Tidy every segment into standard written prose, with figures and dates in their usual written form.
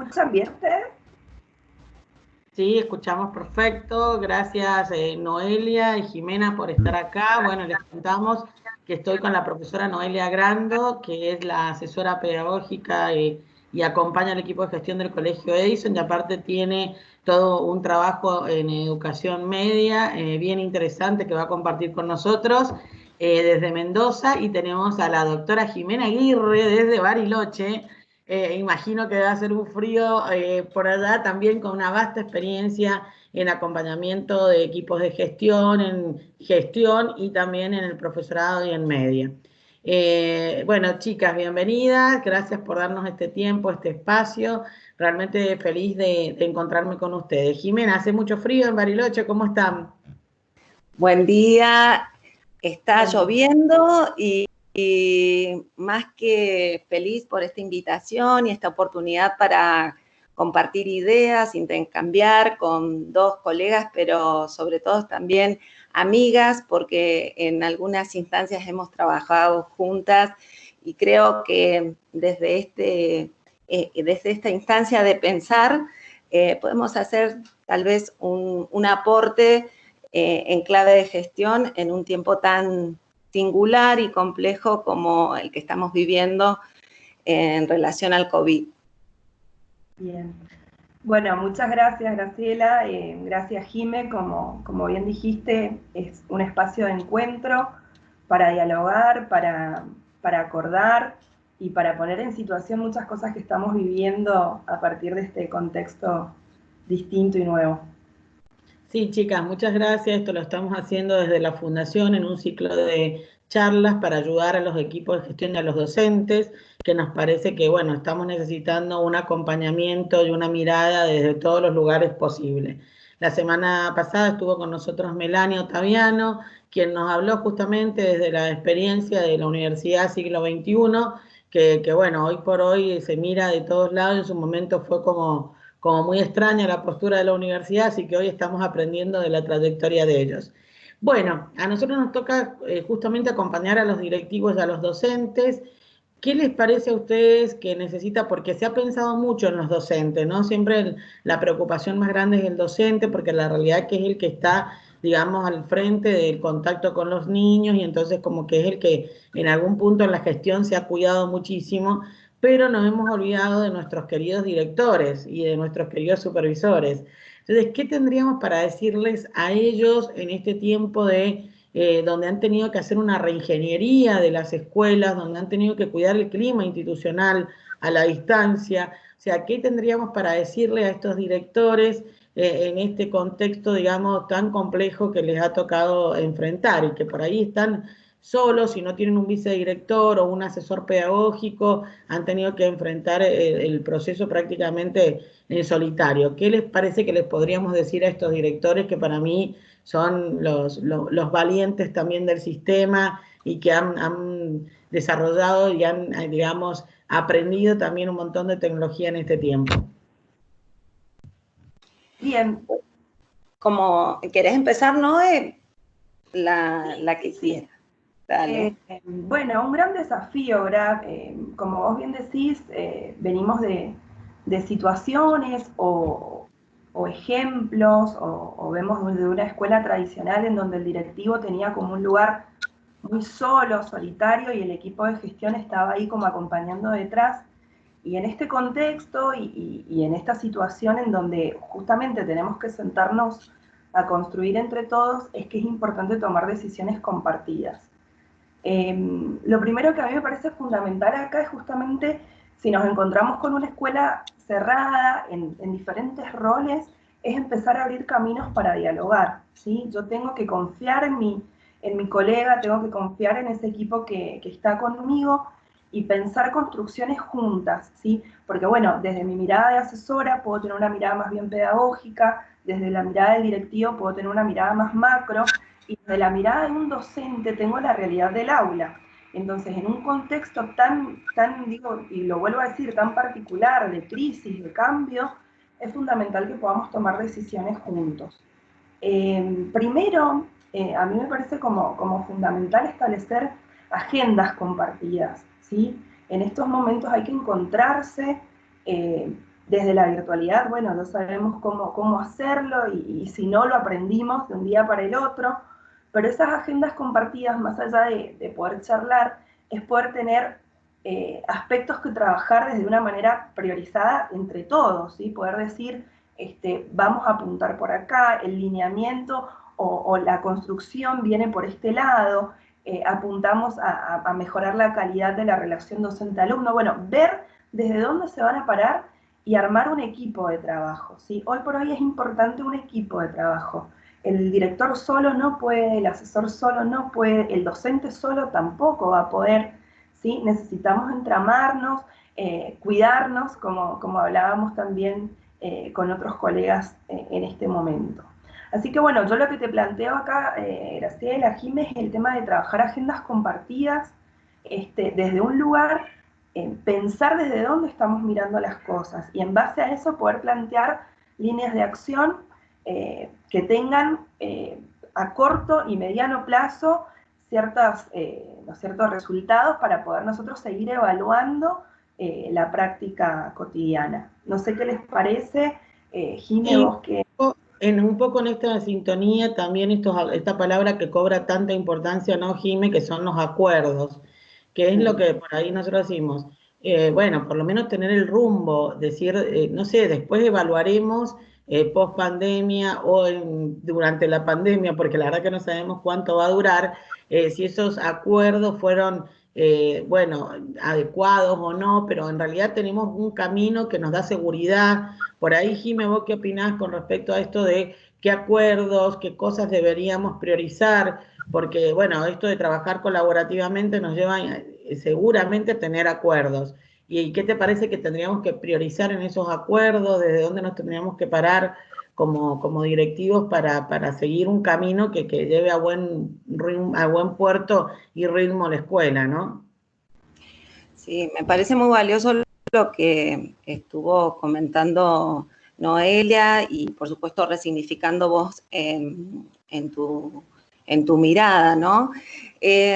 escuchan bien ustedes? Sí, escuchamos perfecto. Gracias Noelia y Jimena por estar acá. Bueno, les contamos que estoy con la profesora Noelia Grando, que es la asesora pedagógica y acompaña al equipo de gestión del Colegio Edison, y aparte tiene todo un trabajo en educación media bien interesante que va a compartir con nosotros desde Mendoza. Y tenemos a la doctora Jimena Aguirre desde Bariloche. Imagino que va a ser un frío por allá, también con una vasta experiencia en acompañamiento de equipos de gestión, en gestión y también en el profesorado y en media. Bueno, chicas, bienvenidas, gracias por darnos este tiempo, este espacio, realmente feliz de encontrarme con ustedes. Jimena, ¿hace mucho frío en Bariloche? ¿Cómo están? Buen día, está lloviendo y más que feliz por esta invitación y esta oportunidad para compartir ideas, intercambiar con dos colegas, pero sobre todo también amigas, porque en algunas instancias hemos trabajado juntas y creo que desde esta instancia de pensar podemos hacer tal vez un aporte en clave de gestión en un tiempo tan singular y complejo como el que estamos viviendo en relación al COVID. Bien. Bueno, muchas gracias, Graciela. Gracias, Jime. Como bien dijiste, es un espacio de encuentro para dialogar, para acordar y para poner en situación muchas cosas que estamos viviendo a partir de este contexto distinto y nuevo. Sí, chicas, muchas gracias. Esto lo estamos haciendo desde la Fundación en un ciclo de charlas para ayudar a los equipos de gestión y a los docentes, que nos parece que, bueno, estamos necesitando un acompañamiento y una mirada desde todos los lugares posibles. La semana pasada estuvo con nosotros Melania Ottaviano, quien nos habló justamente desde la experiencia de la Universidad Siglo XXI, que bueno, hoy por hoy se mira de todos lados. En su momento fue como muy extraña la postura de la universidad, así que hoy estamos aprendiendo de la trayectoria de ellos. Bueno, a nosotros nos toca justamente acompañar a los directivos y a los docentes. ¿Qué les parece a ustedes que necesita? Porque se ha pensado mucho en los docentes, ¿no? Siempre la preocupación más grande es el docente, porque la realidad es que es el que está, digamos, al frente del contacto con los niños, y entonces como que es el que en algún punto en la gestión se ha cuidado muchísimo, pero nos hemos olvidado de nuestros queridos directores y de nuestros queridos supervisores. Entonces, ¿qué tendríamos para decirles a ellos en este tiempo de donde han tenido que hacer una reingeniería de las escuelas, donde han tenido que cuidar el clima institucional a la distancia? O sea, ¿qué tendríamos para decirle a estos directores en este contexto, digamos, tan complejo que les ha tocado enfrentar, y que por ahí están solos, si no tienen un vicedirector o un asesor pedagógico, han tenido que enfrentar el proceso prácticamente en solitario? ¿Qué les parece que les podríamos decir a estos directores, que para mí son los valientes también del sistema y que han desarrollado y han, digamos, aprendido también un montón de tecnología en este tiempo? Bien. Como querés empezar, Noé, la que quisiera. Dale. Bueno, un gran desafío, ¿verdad? Como vos bien decís, venimos de situaciones o ejemplos, o vemos de una escuela tradicional en donde el directivo tenía como un lugar muy solo, solitario, y el equipo de gestión estaba ahí como acompañando detrás. Y en este contexto y en esta situación en donde justamente tenemos que sentarnos a construir entre todos, es que es importante tomar decisiones compartidas. Lo primero que a mí me parece fundamental acá es justamente, si nos encontramos con una escuela cerrada en diferentes roles, es empezar a abrir caminos para dialogar, ¿sí? Yo tengo que confiar en mi colega, tengo que confiar en ese equipo que está conmigo y pensar construcciones juntas, ¿sí? Porque bueno, desde mi mirada de asesora puedo tener una mirada más bien pedagógica, desde la mirada del directivo puedo tener una mirada más macro, y de la mirada de un docente tengo la realidad del aula. Entonces, en un contexto tan, digo, y lo vuelvo a decir, tan particular, de crisis, de cambio, es fundamental que podamos tomar decisiones juntos. Primero, a mí me parece como fundamental establecer agendas compartidas, ¿sí? En estos momentos hay que encontrarse, Desde la virtualidad, bueno, no sabemos cómo hacerlo y si no lo aprendimos de un día para el otro, pero esas agendas compartidas, más allá de poder charlar, es poder tener aspectos que trabajar desde una manera priorizada entre todos, ¿sí? Poder decir, vamos a apuntar por acá, el lineamiento o la construcción viene por este lado, apuntamos a mejorar la calidad de la relación docente-alumno, bueno, ver desde dónde se van a parar y armar un equipo de trabajo, ¿sí? Hoy por hoy es importante un equipo de trabajo. El director solo no puede, el asesor solo no puede, el docente solo tampoco va a poder, ¿sí? Necesitamos entramarnos, cuidarnos, como hablábamos también con otros colegas en este momento. Así que bueno, yo lo que te planteo acá, Graciela, Jiménez, es el tema de trabajar agendas compartidas desde un lugar, pensar desde dónde estamos mirando las cosas y en base a eso poder plantear líneas de acción que tengan a corto y mediano plazo ciertos resultados para poder nosotros seguir evaluando la práctica cotidiana. No sé qué les parece, Jime, vos que... Un poco en esta sintonía también esta palabra que cobra tanta importancia, ¿no, Jime? Que son los acuerdos, que es lo que por ahí nosotros decimos. Bueno, por lo menos tener el rumbo, decir, no sé, después evaluaremos post pandemia o durante la pandemia, porque la verdad que no sabemos cuánto va a durar, si esos acuerdos fueron, bueno, adecuados o no, pero en realidad tenemos un camino que nos da seguridad. Por ahí, Jimé, ¿vos qué opinás con respecto a esto de qué acuerdos, qué cosas deberíamos priorizar? Porque, bueno, esto de trabajar colaborativamente nos lleva seguramente a tener acuerdos. ¿Y qué te parece que tendríamos que priorizar en esos acuerdos? ¿Desde dónde nos tendríamos que parar como directivos para seguir un camino que lleve a buen puerto y ritmo la escuela, ¿no? Sí, me parece muy valioso lo que estuvo comentando Noelia y, por supuesto, resignificando vos en tu mirada, ¿no?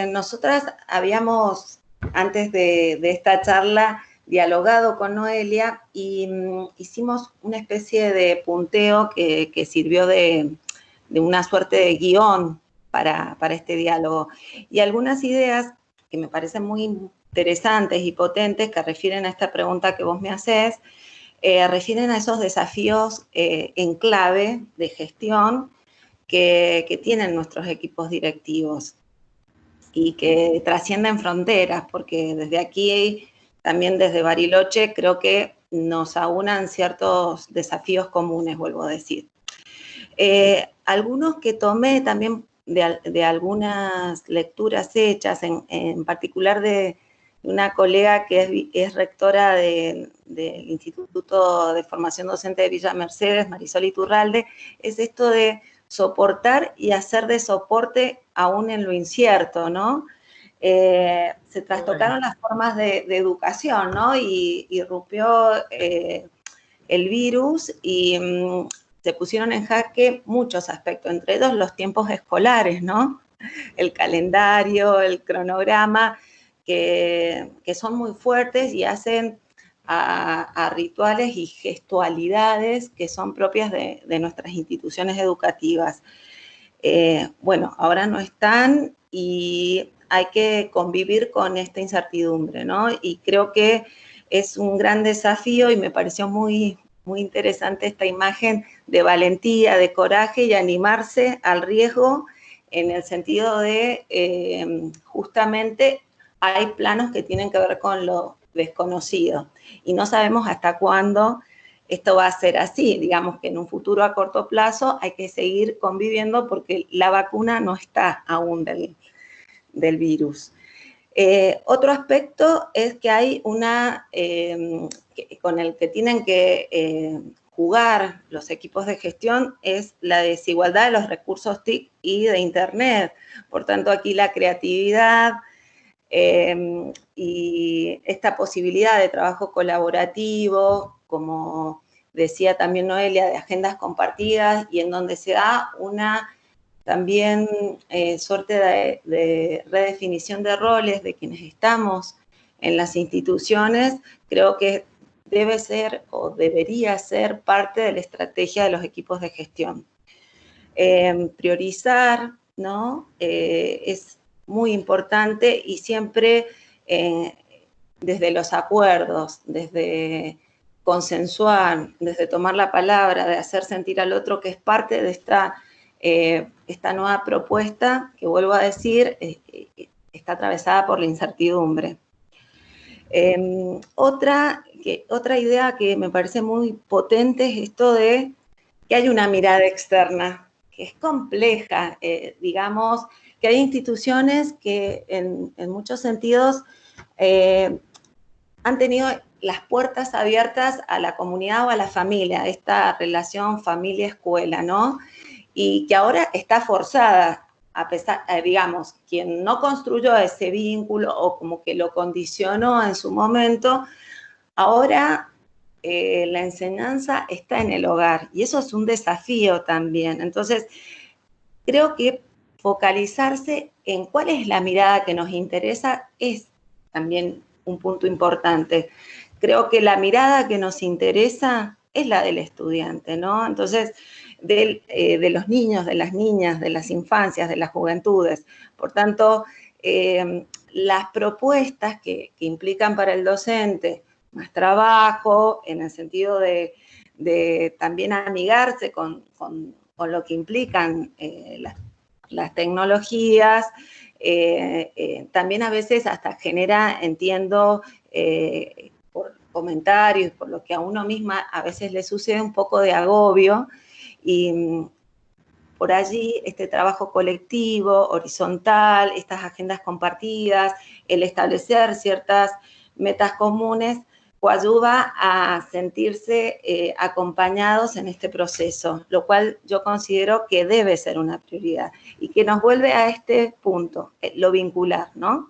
Nosotras habíamos, antes de esta charla, dialogado con Noelia y hicimos una especie de punteo que sirvió de una suerte de guión para este diálogo. Y algunas ideas que me parecen muy interesantes y potentes que refieren a esta pregunta que vos me hacés, refieren a esos desafíos en clave de gestión que tienen nuestros equipos directivos y que trascienden fronteras, porque desde aquí, también desde Bariloche, creo que nos aunan ciertos desafíos comunes, vuelvo a decir. Algunos que tomé también de algunas lecturas hechas, en particular de una colega que es rectora del Instituto de Formación Docente de Villa Mercedes, Marisol Iturralde, es esto de soportar y hacer de soporte aún en lo incierto, ¿no? Se trastocaron las formas de educación, ¿no? Y irrumpió el virus y se pusieron en jaque muchos aspectos, entre ellos los tiempos escolares, ¿no? El calendario, el cronograma, que son muy fuertes y hacen a rituales y gestualidades que son propias de nuestras instituciones educativas. Bueno, ahora no están y hay que convivir con esta incertidumbre, ¿no? Y creo que es un gran desafío y me pareció muy, muy interesante esta imagen de valentía, de coraje y animarse al riesgo en el sentido de justamente hay planos que tienen que ver con lo desconocido y no sabemos hasta cuándo esto va a ser así. Digamos que en un futuro a corto plazo hay que seguir conviviendo porque la vacuna no está aún del virus. Otro aspecto es que hay con el que tienen que jugar los equipos de gestión, es la desigualdad de los recursos TIC y de Internet. Por tanto, aquí la creatividad y esta posibilidad de trabajo colaborativo, como decía también Noelia, de agendas compartidas y en donde se da una también suerte de redefinición de roles de quienes estamos en las instituciones, creo que debe ser o debería ser parte de la estrategia de los equipos de gestión. Priorizar, ¿no? Es muy importante y siempre desde los acuerdos, desde consensuar, desde tomar la palabra, de hacer sentir al otro que es parte de esta nueva propuesta, que vuelvo a decir, está atravesada por la incertidumbre. Otra idea que me parece muy potente es esto de que hay una mirada externa, que es compleja, digamos, que hay instituciones que en muchos sentidos han tenido las puertas abiertas a la comunidad o a la familia, esta relación familia-escuela, ¿no? Y que ahora está forzada, a pesar, digamos, quien no construyó ese vínculo o como que lo condicionó en su momento, ahora la enseñanza está en el hogar y eso es un desafío también. Entonces, creo que focalizarse en cuál es la mirada que nos interesa es también un punto importante. Creo que la mirada que nos interesa es la del estudiante, ¿no? Entonces, de los niños, de las niñas, de las infancias, de las juventudes. Por tanto, las propuestas que implican para el docente más trabajo, en el sentido de también amigarse con lo que implican las tecnologías, también a veces hasta genera, entiendo, por comentarios, por lo que a uno misma a veces le sucede un poco de agobio, y por allí este trabajo colectivo, horizontal, estas agendas compartidas, el establecer ciertas metas comunes, coayuda a sentirse acompañados en este proceso, lo cual yo considero que debe ser una prioridad y que nos vuelve a este punto, lo vincular, ¿no?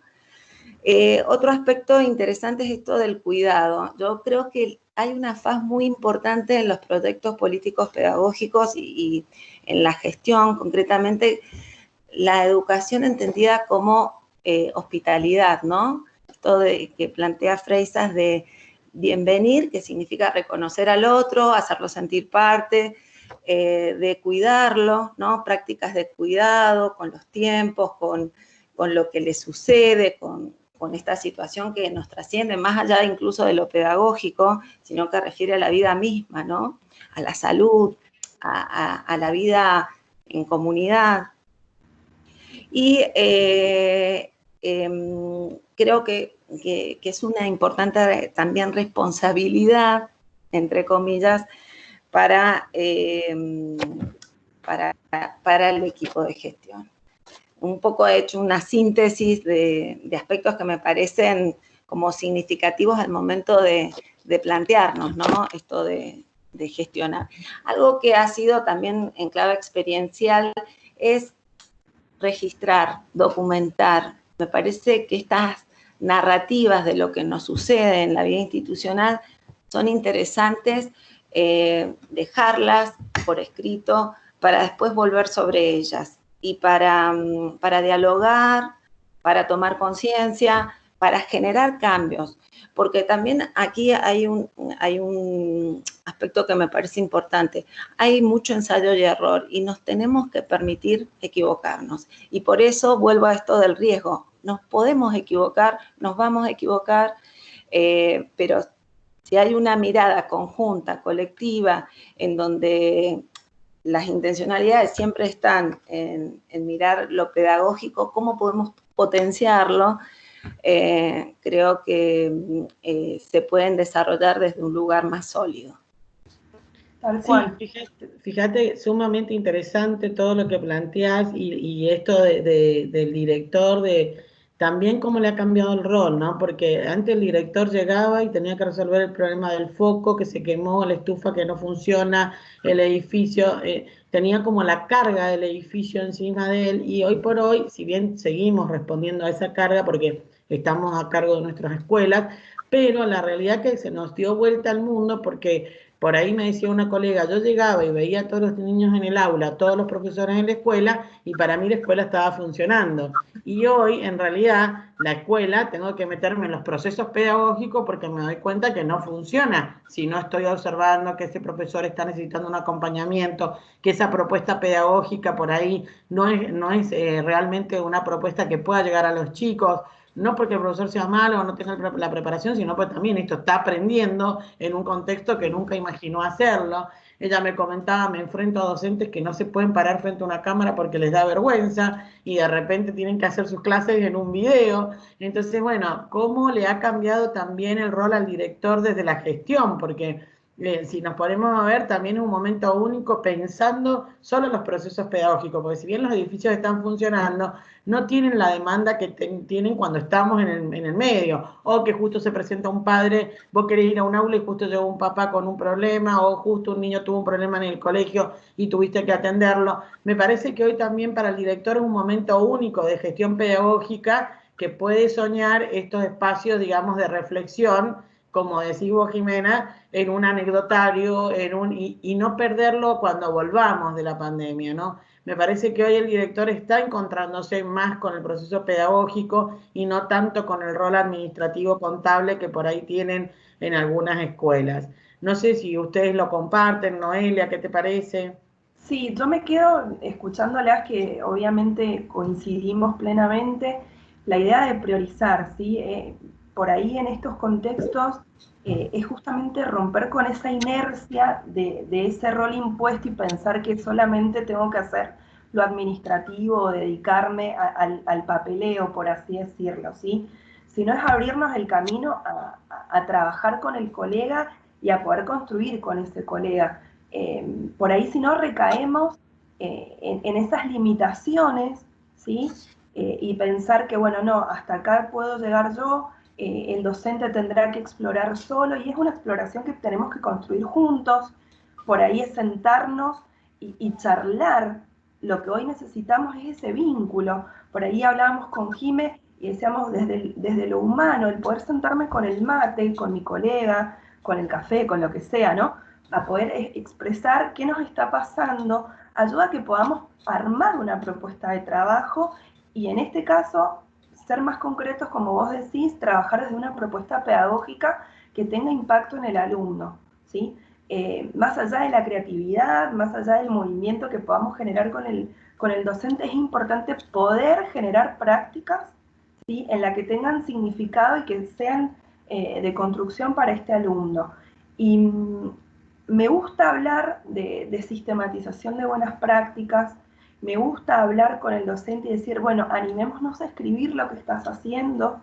Otro aspecto interesante es esto del cuidado. Yo creo que hay una faz muy importante en los proyectos políticos pedagógicos y en la gestión, concretamente la educación entendida como hospitalidad, ¿no? Esto que plantea Freixas de bienvenir, que significa reconocer al otro, hacerlo sentir parte, de cuidarlo, ¿no? Prácticas de cuidado con los tiempos, con lo que le sucede, con esta situación que nos trasciende más allá incluso de lo pedagógico, sino que refiere a la vida misma, ¿no? A la salud, a la vida en comunidad. Y creo que es una importante también responsabilidad, entre comillas, para el equipo de gestión. Un poco he hecho una síntesis de aspectos que me parecen como significativos al momento de plantearnos, ¿no? Esto de gestionar. Algo que ha sido también en clave experiencial es registrar, documentar. Me parece que estas narrativas de lo que nos sucede en la vida institucional son interesantes, dejarlas por escrito para después volver sobre ellas y para dialogar, para tomar conciencia, para generar cambios. Porque también aquí hay un aspecto que me parece importante. Hay mucho ensayo y error y nos tenemos que permitir equivocarnos. Y por eso vuelvo a esto del riesgo. Nos podemos equivocar, nos vamos a equivocar, pero si hay una mirada conjunta, colectiva, en donde las intencionalidades siempre están en mirar lo pedagógico, cómo podemos potenciarlo, creo que se pueden desarrollar desde un lugar más sólido. Tal cual. Sí, fíjate, sumamente interesante todo lo que planteás y esto del director, también cómo le ha cambiado el rol, ¿no? Porque antes el director llegaba y tenía que resolver el problema del foco, que se quemó, la estufa que no funciona, el edificio, tenía como la carga del edificio encima de él, y hoy por hoy, si bien seguimos respondiendo a esa carga porque estamos a cargo de nuestras escuelas, pero la realidad es que se nos dio vuelta al mundo porque Por ahí me decía una colega, yo llegaba y veía a todos los niños en el aula, a todos los profesores en la escuela, y para mí la escuela estaba funcionando. Y hoy, en realidad, la escuela, tengo que meterme en los procesos pedagógicos porque me doy cuenta que no funciona. Si no estoy observando que ese profesor está necesitando un acompañamiento, que esa propuesta pedagógica por ahí no es realmente una propuesta que pueda llegar a los chicos, no porque el profesor sea malo o no tenga la preparación, sino porque también esto está aprendiendo en un contexto que nunca imaginó hacerlo. Ella me comentaba, me enfrento a docentes que no se pueden parar frente a una cámara porque les da vergüenza y de repente tienen que hacer sus clases en un video. Entonces, bueno, ¿cómo le ha cambiado también el rol al director desde la gestión? Porque si nos ponemos a ver, también es un momento único pensando solo en los procesos pedagógicos, porque si bien los edificios están funcionando, no tienen la demanda que tienen cuando estamos en el medio, o que justo se presenta un padre, vos querés ir a un aula y justo llegó un papá con un problema, o justo un niño tuvo un problema en el colegio y tuviste que atenderlo. Me parece que hoy también para el director es un momento único de gestión pedagógica que puede soñar estos espacios, digamos, de reflexión, como decís vos, Jimena, en un anecdotario, y no perderlo cuando volvamos de la pandemia, ¿no? Me parece que hoy el director está encontrándose más con el proceso pedagógico y no tanto con el rol administrativo contable que por ahí tienen en algunas escuelas. No sé si ustedes lo comparten, Noelia, ¿qué te parece? Sí, yo me quedo escuchándolas que obviamente coincidimos plenamente. La idea de priorizar, ¿sí? Por ahí en estos contextos es justamente romper con esa inercia de ese rol impuesto y pensar que solamente tengo que hacer lo administrativo o dedicarme al papeleo, por así decirlo, ¿sí? Sino es abrirnos el camino a trabajar con el colega y a poder construir con ese colega. Por ahí si no recaemos en esas limitaciones, ¿sí? Y pensar que, bueno, no, hasta acá puedo llegar yo, el docente tendrá que explorar solo, y es una exploración que tenemos que construir juntos. Por ahí es sentarnos y charlar. Lo que hoy necesitamos es ese vínculo. Por ahí hablábamos con Jime y decíamos desde lo humano, el poder sentarme con el mate, con mi colega, con el café, con lo que sea, ¿no? A poder expresar qué nos está pasando, ayuda a que podamos armar una propuesta de trabajo y en este caso, ser más concretos, como vos decís, trabajar desde una propuesta pedagógica que tenga impacto en el alumno, ¿sí? Más allá de la creatividad, más allá del movimiento que podamos generar con el docente, es importante poder generar prácticas, ¿sí? En la que tengan significado y que sean de construcción para este alumno. Y me gusta hablar de sistematización de buenas prácticas, me gusta hablar con el docente y decir, bueno, animémonos a escribir lo que estás haciendo.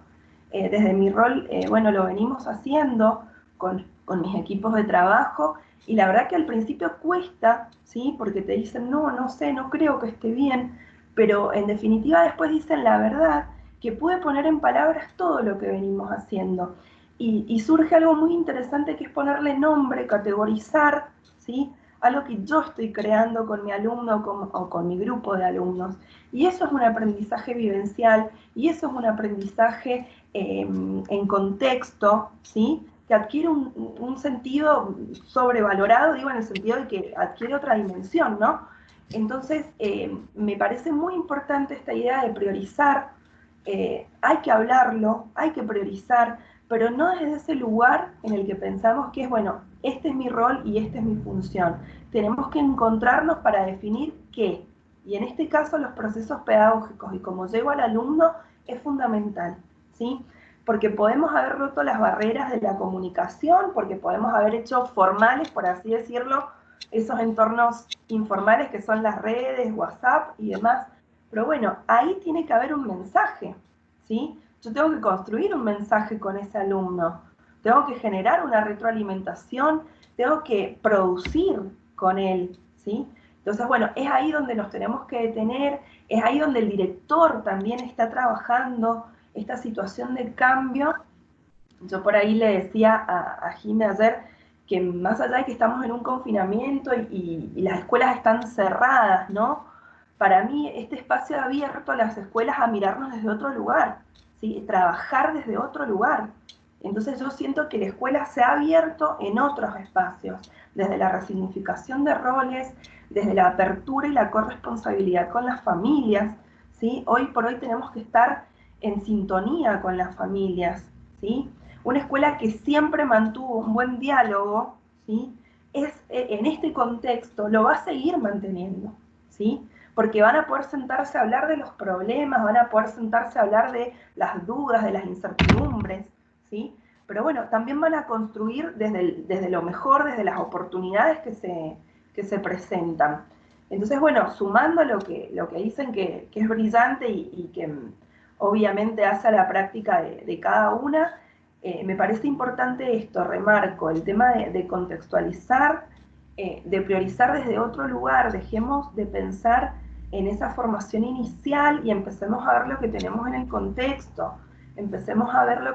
Desde mi rol, bueno, lo venimos haciendo con mis equipos de trabajo, y la verdad que al principio cuesta, ¿sí? Porque te dicen, no, no sé, no creo que esté bien, pero en definitiva después dicen la verdad, que puede poner en palabras todo lo que venimos haciendo. Y surge algo muy interesante que es ponerle nombre, categorizar, ¿sí? Algo que yo estoy creando con mi alumno o con mi grupo de alumnos. Y eso es un aprendizaje vivencial, y eso es un aprendizaje en contexto, ¿sí? Que adquiere un sentido sobrevalorado, digo, en el sentido de que adquiere otra dimensión, ¿no? Entonces, me parece muy importante esta idea de priorizar. Hay que hablarlo, hay que priorizar, pero no desde ese lugar en el que pensamos que es, bueno, este es mi rol y esta es mi función. Tenemos que encontrarnos para definir qué. Y en este caso los procesos pedagógicos y cómo llego al alumno es fundamental, ¿sí? Porque podemos haber roto las barreras de la comunicación, porque podemos haber hecho formales, por así decirlo, esos entornos informales que son las redes, WhatsApp y demás. Pero bueno, ahí tiene que haber un mensaje, ¿sí? Yo tengo que construir un mensaje con ese alumno, tengo que generar una retroalimentación, tengo que producir con él, ¿sí? Entonces, bueno, es ahí donde nos tenemos que detener, es ahí donde el director también está trabajando esta situación de cambio. Yo por ahí le decía a Jimé ayer que más allá de que estamos en un confinamiento y las escuelas están cerradas, ¿no? Para mí este espacio ha abierto a las escuelas a mirarnos desde otro lugar, ¿sí? Trabajar desde otro lugar. Entonces yo siento que la escuela se ha abierto en otros espacios, desde la resignificación de roles, desde la apertura y la corresponsabilidad con las familias, ¿sí? Hoy por hoy tenemos que estar en sintonía con las familias, ¿sí? Una escuela que siempre mantuvo un buen diálogo, ¿sí? En este contexto lo va a seguir manteniendo, ¿sí? Porque van a poder sentarse a hablar de los problemas, van a poder sentarse a hablar de las dudas, de las incertidumbres, ¿sí? Pero bueno, también van a construir desde lo mejor, desde las oportunidades que se presentan. Entonces, bueno, sumando lo que dicen que es brillante y que obviamente hace a la práctica de cada una, me parece importante esto, remarco, el tema de contextualizar, de priorizar desde otro lugar, dejemos de pensar en esa formación inicial y empecemos a ver lo que tenemos en el contexto, empecemos a ver lo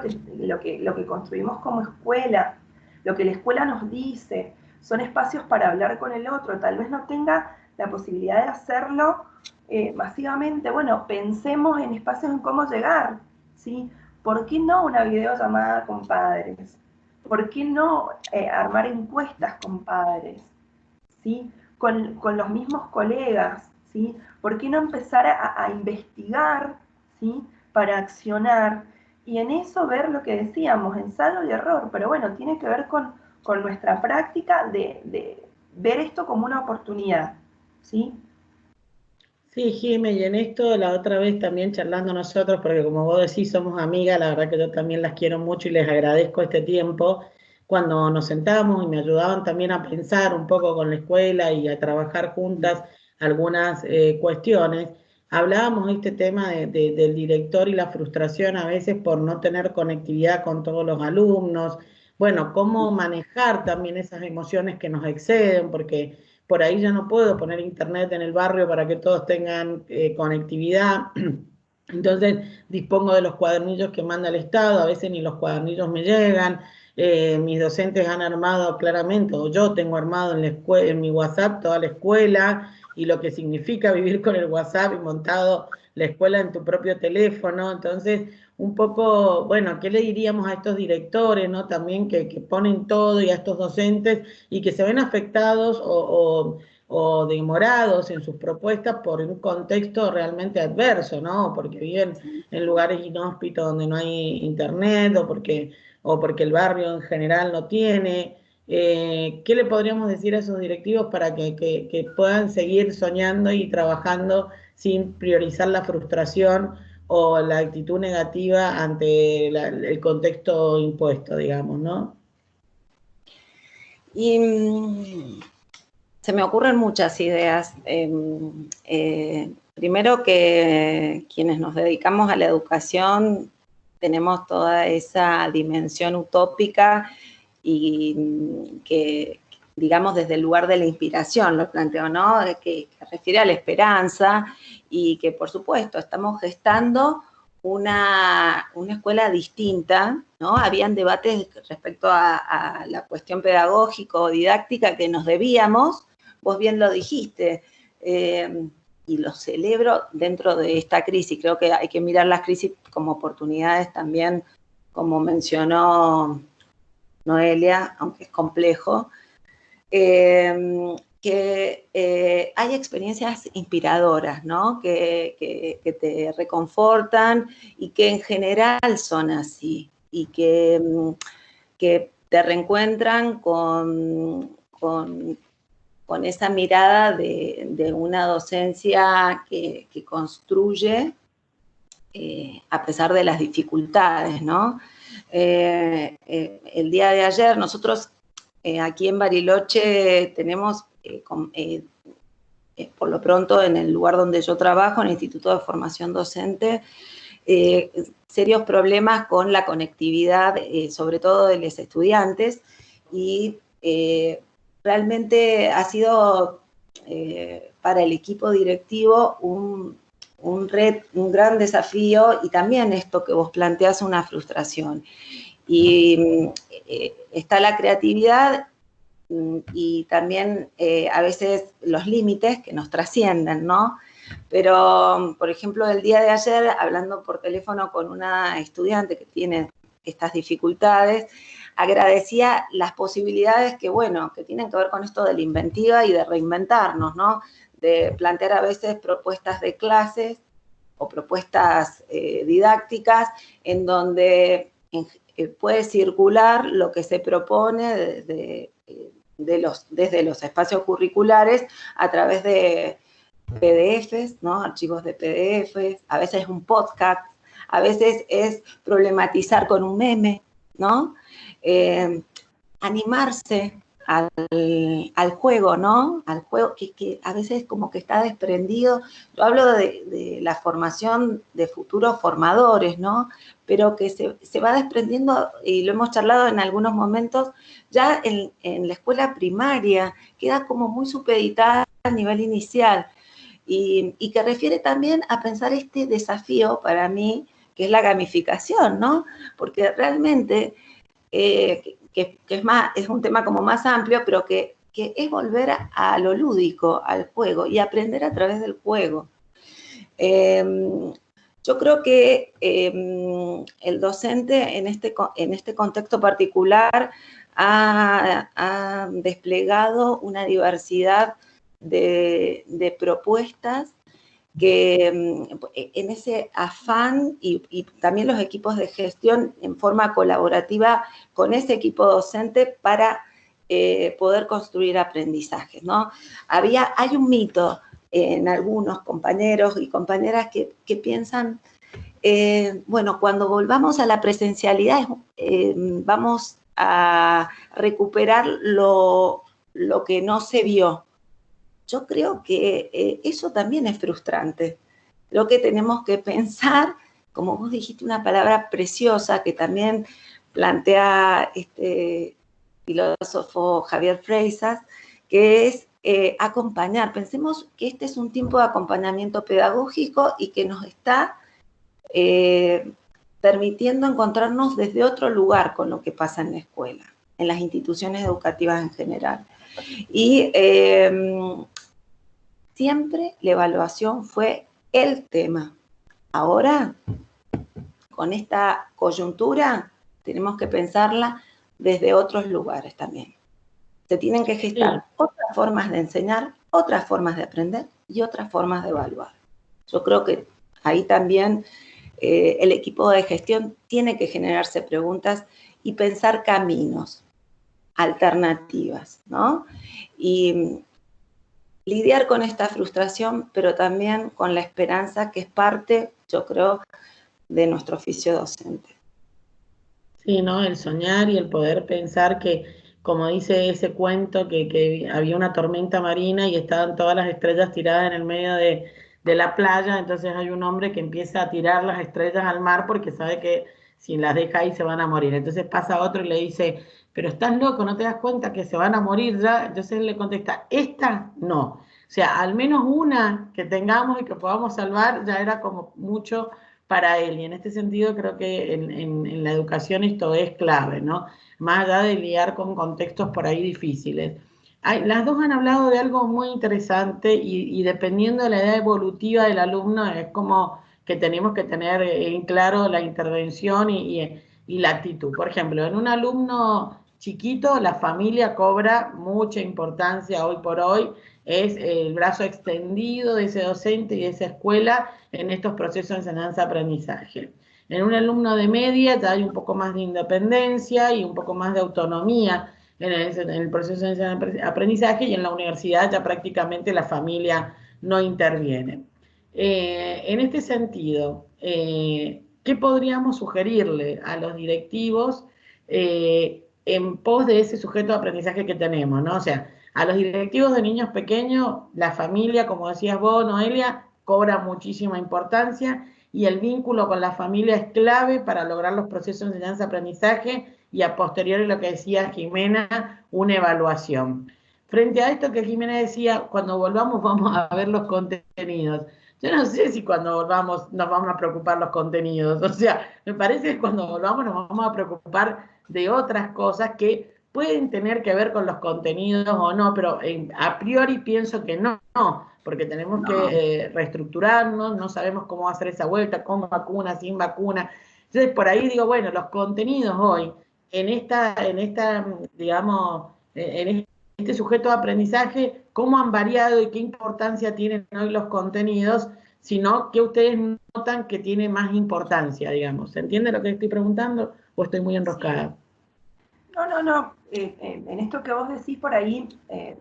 que construimos como escuela, lo que la escuela nos dice, son espacios para hablar con el otro, tal vez no tenga la posibilidad de hacerlo masivamente, bueno, pensemos en espacios en cómo llegar, ¿sí? ¿Por qué no una videollamada con padres? ¿Por qué no armar encuestas con padres? ¿Sí? Con los mismos colegas, ¿sí? ¿Por qué no empezar a investigar, ¿sí? Para accionar? Y en eso ver lo que decíamos, ensayo y error, pero bueno, tiene que ver con nuestra práctica de ver esto como una oportunidad, ¿sí? Sí, Jimé, y en esto la otra vez también charlando nosotros, porque como vos decís, somos amigas, la verdad que yo también las quiero mucho y les agradezco este tiempo, cuando nos sentamos y me ayudaban también a pensar un poco con la escuela y a trabajar juntas algunas cuestiones, hablábamos de este tema del director y la frustración a veces por no tener conectividad con todos los alumnos, bueno, cómo manejar también esas emociones que nos exceden, porque por ahí ya no puedo poner internet en el barrio para que todos tengan conectividad. Entonces dispongo de los cuadernillos que manda el Estado, a veces ni los cuadernillos me llegan, mis docentes han armado claramente, o yo tengo armado en mi WhatsApp toda la escuela y lo que significa vivir con el WhatsApp y montado la escuela en tu propio teléfono. Entonces, un poco, bueno, ¿qué le diríamos a estos directores, ¿no? También que ponen todo y a estos docentes y que se ven afectados o demorados en sus propuestas por un contexto realmente adverso, ¿no? Porque viven en lugares inhóspitos donde no hay internet o porque el barrio en general no tiene. ¿Qué le podríamos decir a esos directivos para que puedan seguir soñando y trabajando sin priorizar la frustración o la actitud negativa ante el contexto impuesto, digamos, ¿no? Y se me ocurren muchas ideas. Primero que quienes nos dedicamos a la educación tenemos toda esa dimensión utópica y que, digamos, desde el lugar de la inspiración, lo planteo, ¿no? Que refiere a la esperanza y que, por supuesto, estamos gestando una escuela distinta, ¿no? Habían debates respecto a la cuestión pedagógica o didáctica que nos debíamos, vos bien lo dijiste, y lo celebro dentro de esta crisis. Creo que hay que mirar las crisis como oportunidades también, como mencionó Noelia, aunque es complejo, que hay experiencias inspiradoras, ¿no? Que te reconfortan y que en general son así y que te reencuentran con esa mirada de una docencia que construye a pesar de las dificultades, ¿no? El día de ayer nosotros aquí en Bariloche tenemos, por lo pronto en el lugar donde yo trabajo, en el Instituto de Formación Docente, serios problemas con la conectividad, sobre todo de los estudiantes, y realmente ha sido para el equipo directivo un gran desafío y también esto que vos planteás, una frustración. Y está la creatividad y también a veces los límites que nos trascienden, ¿no? Pero, por ejemplo, el día de ayer, hablando por teléfono con una estudiante que tiene estas dificultades, agradecía las posibilidades que, bueno, que tienen que ver con esto de la inventiva y de reinventarnos, ¿no? De plantear a veces propuestas de clases o propuestas didácticas en donde puede circular lo que se propone desde los espacios curriculares a través de PDFs, ¿no? Archivos de PDFs, a veces es un podcast, a veces es problematizar con un meme, ¿no? Animarse al juego, ¿no? Al juego que a veces como que está desprendido. Yo hablo de la formación de futuros formadores, ¿no? Pero que se va desprendiendo, y lo hemos charlado en algunos momentos, ya en la escuela primaria, queda como muy supeditada a nivel inicial, y que refiere también a pensar este desafío para mí, que es la gamificación, ¿no? Porque realmente que es un tema como más amplio, pero que es volver a lo lúdico, al juego, y aprender a través del juego. Yo creo que el docente en este contexto particular ha desplegado una diversidad de propuestas que en ese afán y también los equipos de gestión en forma colaborativa con ese equipo docente para poder construir aprendizajes, ¿no? Hay un mito en algunos compañeros y compañeras que piensan, bueno, cuando volvamos a la presencialidad vamos a recuperar lo que no se vio. Yo creo que eso también es frustrante. Creo que tenemos que pensar, como vos dijiste, una palabra preciosa que también plantea este filósofo Javier Freisas, que es acompañar. Pensemos que este es un tiempo de acompañamiento pedagógico y que nos está permitiendo encontrarnos desde otro lugar con lo que pasa en la escuela, en las instituciones educativas en general. Y siempre la evaluación fue el tema. Ahora, con esta coyuntura, tenemos que pensarla desde otros lugares también. Se tienen que gestar otras formas de enseñar, otras formas de aprender y otras formas de evaluar. Yo creo que ahí también el equipo de gestión tiene que generarse preguntas y pensar caminos, alternativas, ¿no? Y lidiar con esta frustración, pero también con la esperanza que es parte, yo creo, de nuestro oficio docente. Sí, ¿no? El soñar y el poder pensar que, como dice ese cuento, que había una tormenta marina y estaban todas las estrellas tiradas en el medio de la playa, entonces hay un hombre que empieza a tirar las estrellas al mar porque sabe que si las deja ahí se van a morir. Entonces pasa otro y le dice, pero estás loco, ¿no te das cuenta que se van a morir ya? Entonces él le contesta, esta no. O sea, al menos una que tengamos y que podamos salvar ya era como mucho para él. Y en este sentido creo que en la educación esto es clave, ¿no? Más allá de lidiar con contextos por ahí difíciles. Las dos han hablado de algo muy interesante y dependiendo de la edad evolutiva del alumno es como que tenemos que tener en claro la intervención y la actitud. Por ejemplo, en un alumno chiquito la familia cobra mucha importancia hoy por hoy, es el brazo extendido de ese docente y de esa escuela en estos procesos de enseñanza-aprendizaje. En un alumno de media ya hay un poco más de independencia y un poco más de autonomía en el proceso de enseñanza-aprendizaje, y en la universidad ya prácticamente la familia no interviene. En este sentido, ¿qué podríamos sugerirle a los directivos en pos de ese sujeto de aprendizaje que tenemos, ¿no? O sea, a los directivos de niños pequeños, la familia, como decías vos, Noelia, cobra muchísima importancia y el vínculo con la familia es clave para lograr los procesos de enseñanza-aprendizaje y a posteriori lo que decía Jimena, una evaluación. Frente a esto que Jimena decía, cuando volvamos vamos a ver los contenidos. Yo no sé si cuando volvamos nos vamos a preocupar los contenidos, o sea, me parece que cuando volvamos nos vamos a preocupar de otras cosas que pueden tener que ver con los contenidos o no, pero a priori pienso que no, porque tenemos que reestructurarnos, no sabemos cómo hacer esa vuelta, con vacuna, sin vacuna. Entonces, por ahí digo, bueno, los contenidos hoy en esta, digamos, en este sujeto de aprendizaje, cómo han variado y qué importancia tienen hoy los contenidos, sino que ustedes notan que tiene más importancia, digamos. ¿Se entiende lo que estoy preguntando o estoy muy enroscada? No. En esto que vos decís por ahí,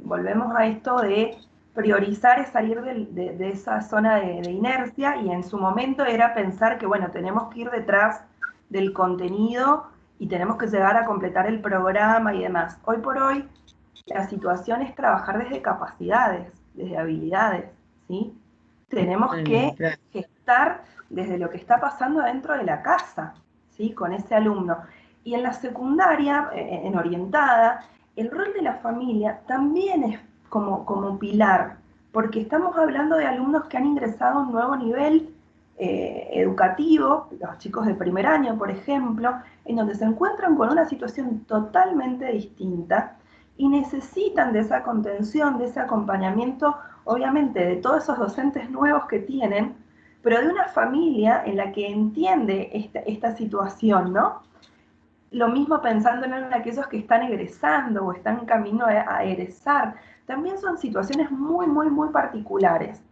volvemos a esto de priorizar es salir de esa zona de inercia, y en su momento era pensar que, bueno, tenemos que ir detrás del contenido y tenemos que llegar a completar el programa y demás. Hoy por hoy, la situación es trabajar desde capacidades, desde habilidades, ¿sí? Tenemos que gestar desde lo que está pasando dentro de la casa, ¿sí? Con ese alumno. Y en la secundaria, en orientada, el rol de la familia también es como pilar, porque estamos hablando de alumnos que han ingresado a un nuevo nivel educativo, los chicos de primer año, por ejemplo, en donde se encuentran con una situación totalmente distinta y necesitan de esa contención, de ese acompañamiento, obviamente, de todos esos docentes nuevos que tienen, pero de una familia en la que entiende esta situación, ¿no? Lo mismo pensando en aquellos que están egresando o están en camino a egresar. También son situaciones muy particulares.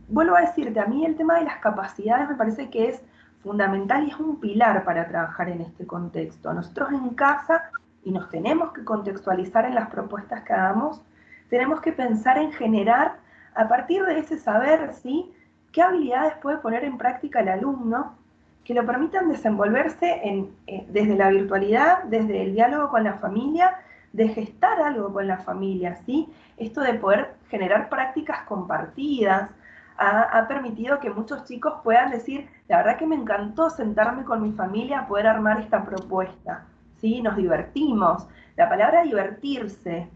Vuelvo a decirte, a mí el tema de las capacidades me parece que es fundamental y es un pilar para trabajar en este contexto. Nosotros en casa, y nos tenemos que contextualizar en las propuestas que hagamos, tenemos que pensar en generar, a partir de ese saber, ¿sí?, qué habilidades puede poner en práctica el alumno que lo permitan desenvolverse desde la virtualidad, desde el diálogo con la familia, de gestar algo con la familia, ¿sí? Esto de poder generar prácticas compartidas ha permitido que muchos chicos puedan decir, la verdad que me encantó sentarme con mi familia a poder armar esta propuesta, ¿sí? Nos divertimos. La palabra divertirse,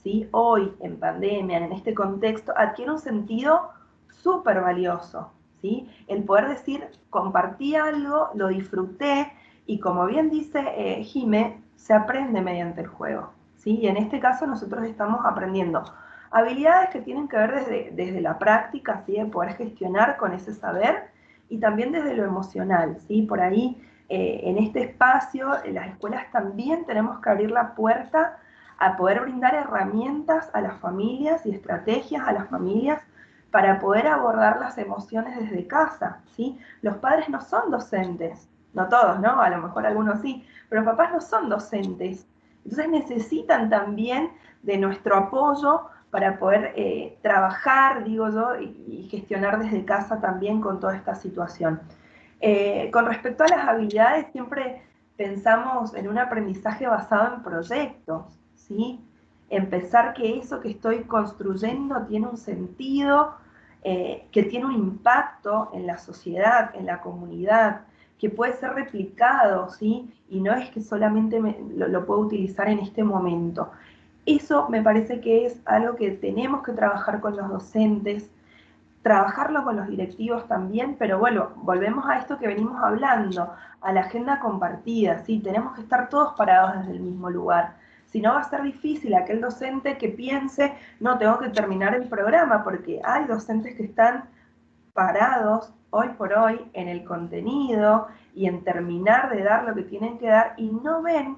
¿sí?, hoy en pandemia, en este contexto, adquiere un sentido súper valioso, ¿sí? El poder decir, compartí algo, lo disfruté, y como bien dice Jime, se aprende mediante el juego, ¿sí? Y en este caso nosotros estamos aprendiendo habilidades que tienen que ver desde la práctica, ¿sí?, de poder gestionar con ese saber, y también desde lo emocional, ¿sí? Por ahí, en este espacio, en las escuelas también tenemos que abrir la puerta a poder brindar herramientas a las familias y estrategias a las familias para poder abordar las emociones desde casa, ¿sí? Los padres no son docentes, no todos, ¿no? A lo mejor algunos sí, pero los papás no son docentes. Entonces necesitan también de nuestro apoyo para poder trabajar, digo yo, y gestionar desde casa también con toda esta situación. Con respecto a las habilidades, siempre pensamos en un aprendizaje basado en proyectos, ¿sí? Empezar que eso que estoy construyendo tiene un sentido, que tiene un impacto en la sociedad, en la comunidad, que puede ser replicado, ¿sí? Y no es que solamente lo puedo utilizar en este momento. Eso me parece que es algo que tenemos que trabajar con los docentes, trabajarlo con los directivos también, pero bueno, volvemos a esto que venimos hablando, a la agenda compartida, ¿sí? Tenemos que estar todos parados desde el mismo lugar. Si no, va a ser difícil aquel docente que piense, no, tengo que terminar el programa, porque hay docentes que están parados hoy por hoy en el contenido y en terminar de dar lo que tienen que dar, y no ven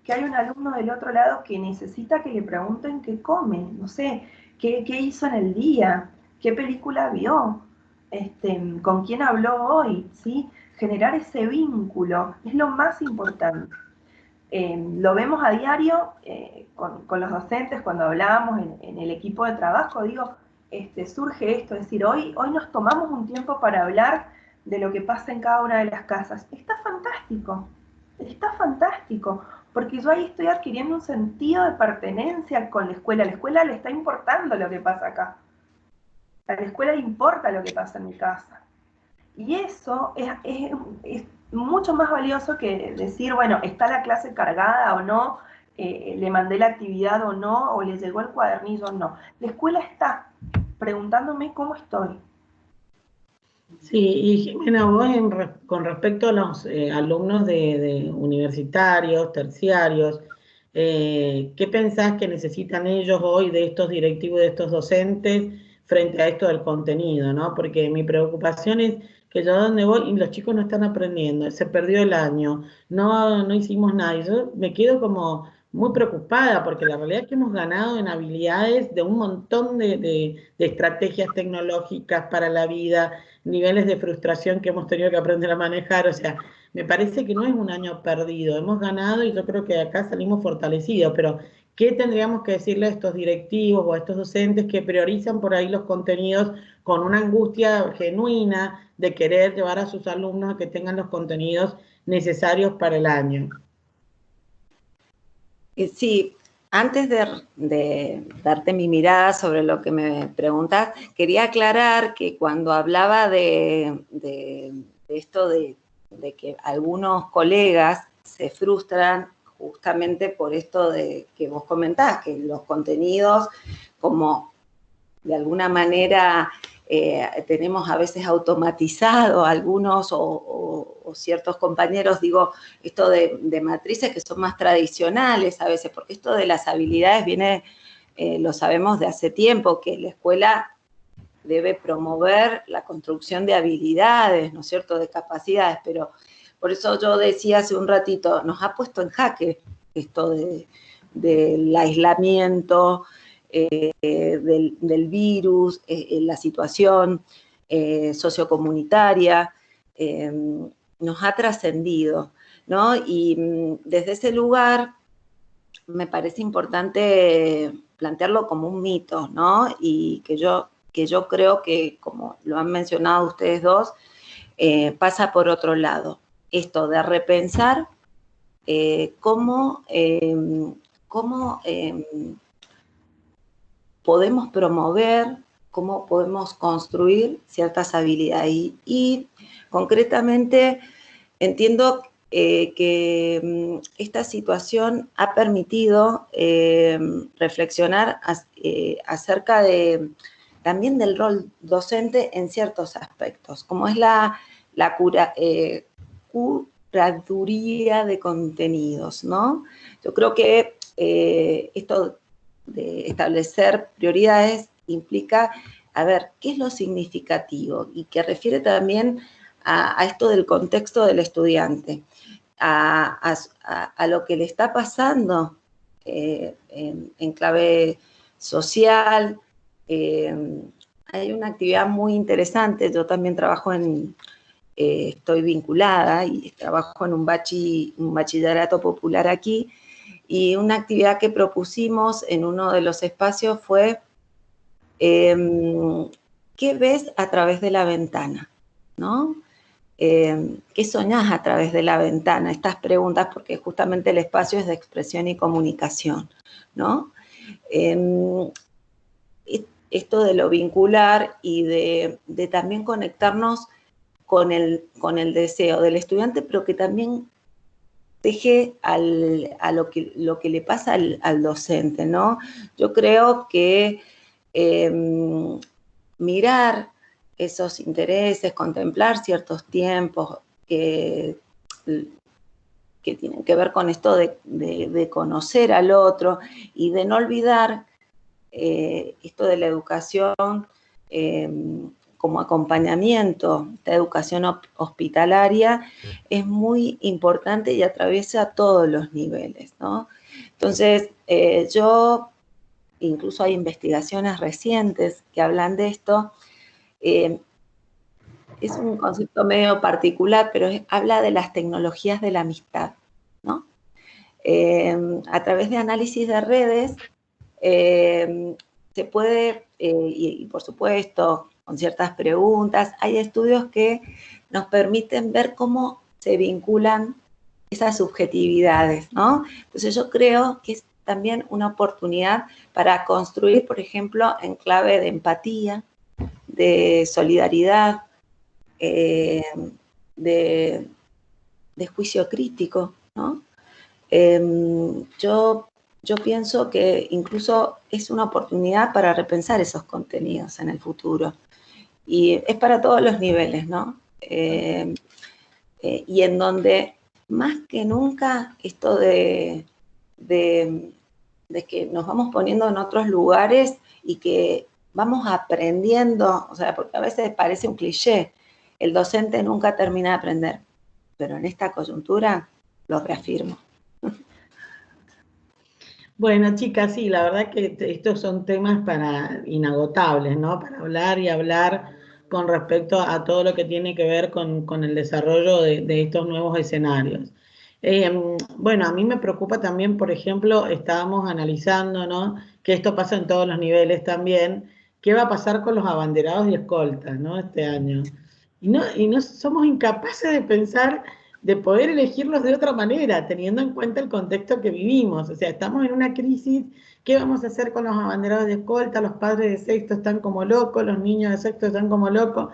que hay un alumno del otro lado que necesita que le pregunten qué come, no sé, qué hizo en el día, qué película vio, con quién habló hoy, ¿sí? Generar ese vínculo es lo más importante. Lo vemos a diario con los docentes cuando hablamos en el equipo de trabajo, digo, surge esto, es decir, hoy nos tomamos un tiempo para hablar de lo que pasa en cada una de las casas. Está fantástico, porque yo ahí estoy adquiriendo un sentido de pertenencia con la escuela le está importando lo que pasa acá, a la escuela le importa lo que pasa en mi casa. Y eso es mucho más valioso que decir, bueno, está la clase cargada o no, le mandé la actividad o no, o le llegó el cuadernillo o no. La escuela está preguntándome cómo estoy. Sí, y Jimena, vos con respecto a los alumnos de universitarios, terciarios, ¿qué pensás que necesitan ellos hoy de estos directivos, de estos docentes, frente a esto del contenido, ¿no? Porque mi preocupación es que yo donde voy y los chicos no están aprendiendo, se perdió el año, no hicimos nada. Y yo me quedo como muy preocupada porque la realidad es que hemos ganado en habilidades de un montón de estrategias tecnológicas para la vida, niveles de frustración que hemos tenido que aprender a manejar. O sea, me parece que no es un año perdido, hemos ganado y yo creo que de acá salimos fortalecidos, pero ¿qué tendríamos que decirle a estos directivos o a estos docentes que priorizan por ahí los contenidos con una angustia genuina de querer llevar a sus alumnos a que tengan los contenidos necesarios para el año? Sí, antes de darte mi mirada sobre lo que me preguntas, quería aclarar que cuando hablaba de esto de que algunos colegas se frustran justamente por esto de que vos comentás, que los contenidos como de alguna manera tenemos a veces automatizado algunos o ciertos compañeros, digo, esto de matrices que son más tradicionales a veces, porque esto de las habilidades viene, lo sabemos de hace tiempo, que la escuela debe promover la construcción de habilidades, ¿no es cierto?, de capacidades, pero por eso yo decía hace un ratito, nos ha puesto en jaque esto del aislamiento, del virus, la situación sociocomunitaria, nos ha trascendido, ¿no? Y desde ese lugar me parece importante plantearlo como un mito, ¿no? Y que yo creo que, como lo han mencionado ustedes dos, pasa por otro lado. Esto de repensar cómo podemos promover, cómo podemos construir ciertas habilidades. Y concretamente entiendo que esta situación ha permitido reflexionar acerca también del rol docente en ciertos aspectos, como es la curaduría de contenidos, ¿no? Yo creo que esto de establecer prioridades implica, a ver, ¿qué es lo significativo? Y que refiere también a esto del contexto del estudiante, a lo que le está pasando en clave social. Hay una actividad muy interesante, yo también trabajo estoy vinculada y trabajo en un bachillerato popular aquí, y una actividad que propusimos en uno de los espacios fue ¿qué ves a través de la ventana? ¿No? ¿Qué soñás a través de la ventana? Estas preguntas, porque justamente el espacio es de expresión y comunicación, ¿no? Esto de lo vincular y de también conectarnos con el deseo del estudiante, pero que también deje a lo que le pasa al docente, ¿no? Yo creo que mirar esos intereses, contemplar ciertos tiempos que tienen que ver con esto de conocer al otro y de no olvidar esto de la educación como acompañamiento, esta educación hospitalaria es muy importante y atraviesa todos los niveles, ¿no? Entonces, incluso hay investigaciones recientes que hablan de esto. Es un concepto medio particular, pero habla de las tecnologías de la amistad, ¿no? A través de análisis de redes se puede, y por supuesto, con ciertas preguntas, hay estudios que nos permiten ver cómo se vinculan esas subjetividades, ¿no? Entonces yo creo que es también una oportunidad para construir, por ejemplo, en clave de empatía, de solidaridad, de juicio crítico, ¿no? Yo pienso que incluso es una oportunidad para repensar esos contenidos en el futuro. Y es para todos los niveles, ¿no? Y en donde más que nunca esto de que nos vamos poniendo en otros lugares y que vamos aprendiendo, o sea, porque a veces parece un cliché, el docente nunca termina de aprender, pero en esta coyuntura lo reafirmo. Bueno, chicas, sí, la verdad que estos son temas inagotables, ¿no? Para hablar y hablar con respecto a todo lo que tiene que ver con el desarrollo de estos nuevos escenarios. Bueno, a mí me preocupa también, por ejemplo, estábamos analizando, ¿no? Que esto pasa en todos los niveles también. ¿Qué va a pasar con los abanderados y escoltas, ¿no? Este año. Y no somos incapaces de pensar, de poder elegirlos de otra manera, teniendo en cuenta el contexto que vivimos. O sea, estamos en una crisis. ¿Qué vamos a hacer con los abanderados de escolta? Los padres de sexto están como locos, los niños de sexto están como locos.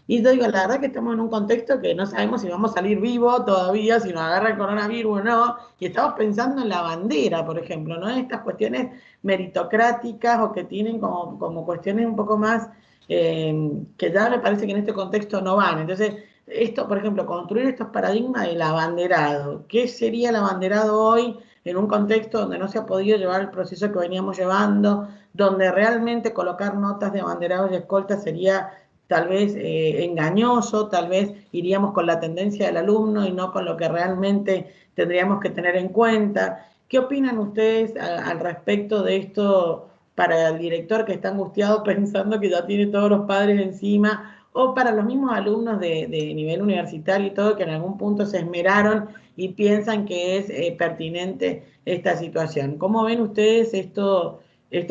Y yo digo, la verdad que estamos en un contexto que no sabemos si vamos a salir vivos todavía, si nos agarra el coronavirus o no, y estamos pensando en la bandera, por ejemplo, ¿no? Estas cuestiones meritocráticas o que tienen como cuestiones un poco más, que ya me parece que en este contexto no van. Entonces, esto, por ejemplo, construir estos paradigmas del abanderado. ¿Qué sería el abanderado hoy en un contexto donde no se ha podido llevar el proceso que veníamos llevando, donde realmente colocar notas de abanderados y escoltas sería tal vez engañoso, tal vez iríamos con la tendencia del alumno y no con lo que realmente tendríamos que tener en cuenta? ¿Qué opinan ustedes al respecto de esto para el director que está angustiado pensando que ya tiene todos los padres encima, o para los mismos alumnos de nivel universitario y todo, que en algún punto se esmeraron y piensan que es pertinente esta situación? ¿Cómo ven ustedes esto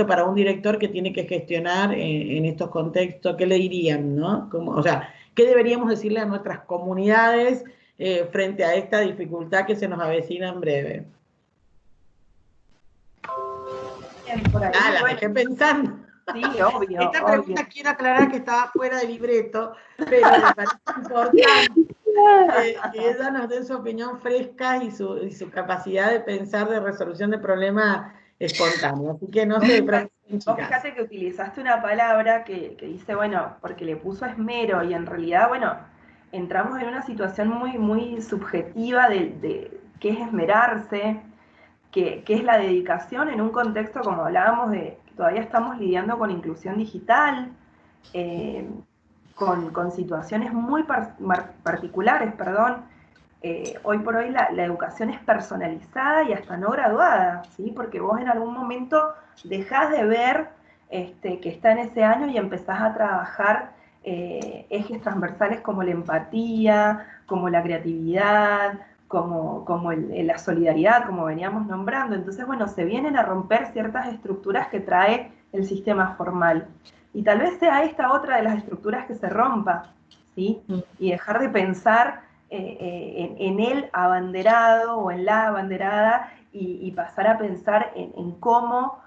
para un director que tiene que gestionar en estos contextos? ¿Qué le dirían, no? O sea, ¿qué deberíamos decirle a nuestras comunidades frente a esta dificultad que se nos avecina en breve? Bien, por ahí, la dejé pensando. Sí, obvio. Esta pregunta quiero aclarar que estaba fuera del libreto, pero me parece importante que ella nos dé su opinión fresca y su capacidad de pensar, de resolución de problemas espontáneos. Así que no sé, vos fíjate que utilizaste una palabra que dice, bueno, porque le puso esmero, y en realidad, bueno, entramos en una situación muy, muy subjetiva de qué es esmerarse, qué es la dedicación en un contexto, como hablábamos, de que todavía estamos lidiando con inclusión digital, con situaciones muy particulares, perdón. Hoy por hoy la educación es personalizada y hasta no graduada, ¿sí? Porque vos en algún momento dejás de ver que está en ese año y empezás a trabajar ejes transversales como la empatía, como la creatividad, como la solidaridad, como veníamos nombrando. Entonces, bueno, se vienen a romper ciertas estructuras que trae el sistema formal. Y tal vez sea esta otra de las estructuras que se rompa, ¿sí? Y dejar de pensar en el abanderado o en la abanderada y pasar a pensar en cómo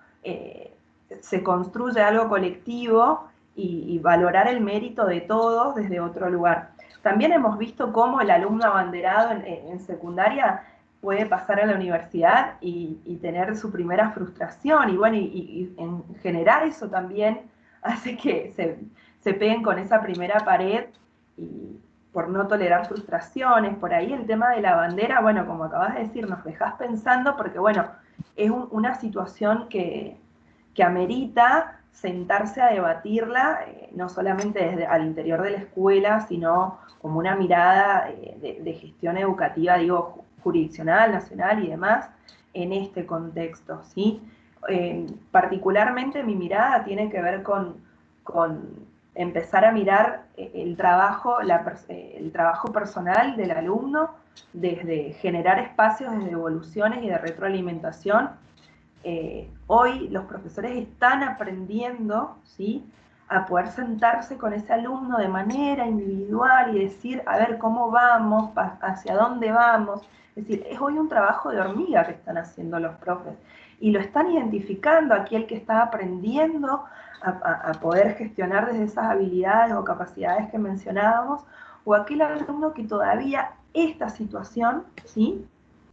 se construye algo colectivo y valorar el mérito de todos desde otro lugar. También hemos visto cómo el alumno abanderado en secundaria puede pasar a la universidad y tener su primera frustración, y bueno, y en generar eso también hace que se peguen con esa primera pared y por no tolerar frustraciones. Por ahí el tema de la bandera, bueno, como acabas de decir, nos dejás pensando porque, bueno, es una situación que amerita sentarse a debatirla, no solamente desde al interior de la escuela, sino como una mirada de gestión educativa, digo, jurisdiccional, nacional y demás, en este contexto, ¿sí? Particularmente mi mirada tiene que ver con empezar a mirar el trabajo personal del alumno, desde generar espacios de devoluciones y de retroalimentación. Hoy los profesores están aprendiendo, ¿sí?, a poder sentarse con ese alumno de manera individual y decir, a ver, ¿cómo vamos? ¿Hacia dónde vamos? Es decir, es hoy un trabajo de hormiga que están haciendo los profes. Y lo están identificando aquel que está aprendiendo a poder gestionar desde esas habilidades o capacidades que mencionábamos, o aquel alumno que todavía esta situación, ¿sí?,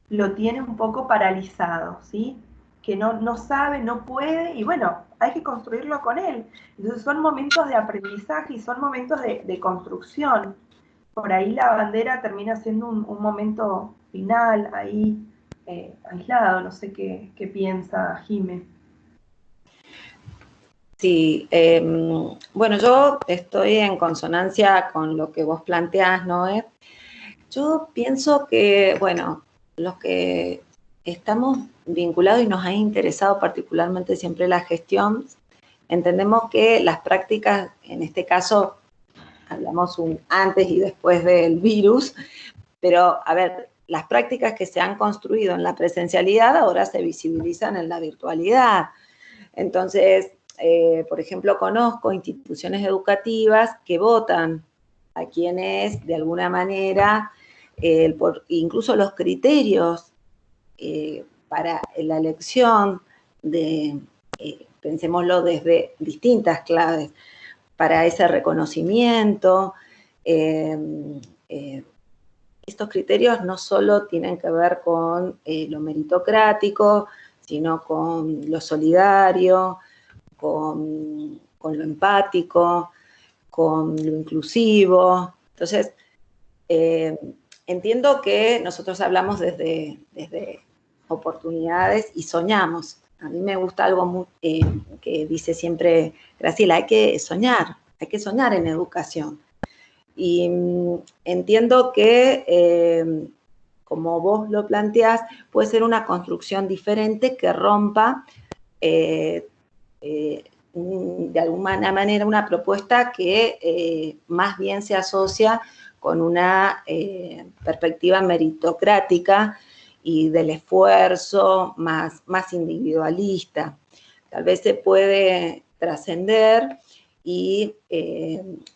lo tiene un poco paralizado, ¿sí?, que no sabe, no puede, y bueno, hay que construirlo con él. Entonces son momentos de aprendizaje y son momentos de construcción. Por ahí la bandera termina siendo un momento final, ahí aislado. No sé qué piensa Jime. Sí, bueno, yo estoy en consonancia con lo que vos planteás, Noé. Yo pienso que, bueno, los que estamos vinculados y nos ha interesado particularmente siempre la gestión, entendemos que las prácticas, en este caso, hablamos un antes y después del virus, pero a ver, las prácticas que se han construido en la presencialidad ahora se visibilizan en la virtualidad. Entonces, por ejemplo, conozco instituciones educativas que votan a quienes de alguna manera, incluso los criterios para la elección de, pensémoslo desde distintas claves, para ese reconocimiento. Estos criterios no solo tienen que ver con lo meritocrático, sino con lo solidario, con lo empático, con lo inclusivo. Entonces, entiendo que nosotros hablamos desde oportunidades y soñamos. A mí me gusta algo que dice siempre Graciela, hay que soñar en educación. Y entiendo que, como vos lo planteás, puede ser una construcción diferente que rompa de alguna manera una propuesta que más bien se asocia con una perspectiva meritocrática y del esfuerzo más individualista. Tal vez se puede trascender y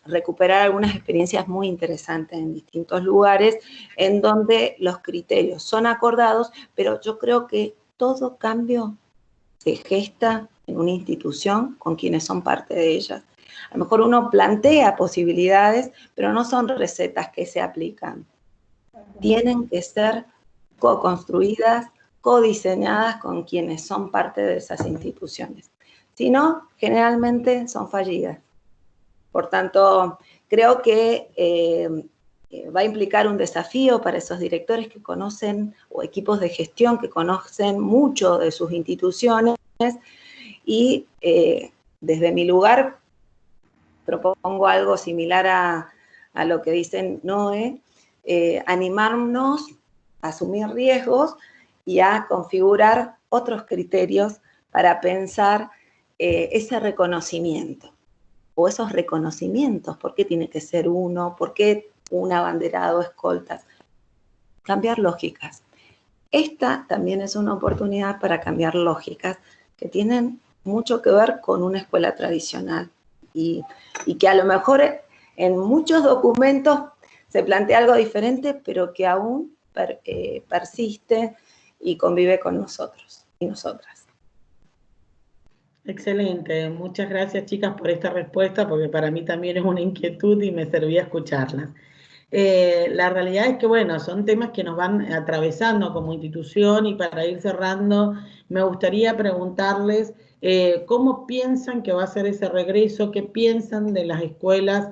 recuperar algunas experiencias muy interesantes en distintos lugares en donde los criterios son acordados, pero yo creo que todo cambio se gesta en una institución con quienes son parte de ellas. A lo mejor uno plantea posibilidades, pero no son recetas que se aplican. Tienen que ser co-construidas, co-diseñadas con quienes son parte de esas instituciones. Si no, generalmente son fallidas. Por tanto, creo que va a implicar un desafío para esos directores que conocen, o equipos de gestión que conocen mucho de sus instituciones, y desde mi lugar propongo algo similar a lo que dicen Noé, animarnos a asumir riesgos y a configurar otros criterios para pensar ese reconocimiento o esos reconocimientos. ¿Por qué tiene que ser uno? ¿Por qué un abanderado, escoltas? Cambiar lógicas. Esta también es una oportunidad para cambiar lógicas que tienen mucho que ver con una escuela tradicional y que a lo mejor en muchos documentos se plantea algo diferente, pero que aún persiste y convive con nosotros y nosotras. Excelente, muchas gracias chicas por esta respuesta, porque para mí también es una inquietud y me servía escucharlas. La realidad es que, bueno, son temas que nos van atravesando como institución, y para ir cerrando, me gustaría preguntarles cómo piensan que va a ser ese regreso, qué piensan de las escuelas,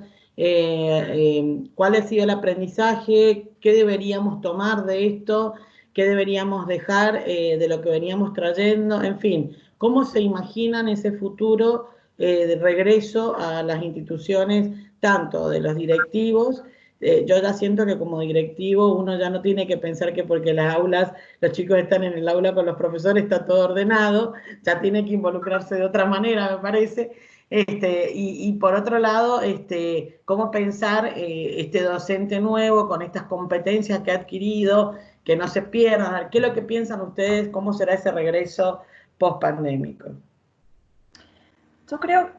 cuál ha sido el aprendizaje, qué deberíamos tomar de esto, qué deberíamos dejar de lo que veníamos trayendo, en fin, cómo se imaginan ese futuro de regreso a las instituciones, tanto de los directivos. Yo ya siento que como directivo uno ya no tiene que pensar que porque las aulas, los chicos están en el aula con los profesores, está todo ordenado, ya tiene que involucrarse de otra manera, me parece. Y por otro lado, cómo pensar este docente nuevo con estas competencias que ha adquirido, que no se pierdan. ¿Qué es lo que piensan ustedes? ¿Cómo será ese regreso post-pandémico? Yo creo,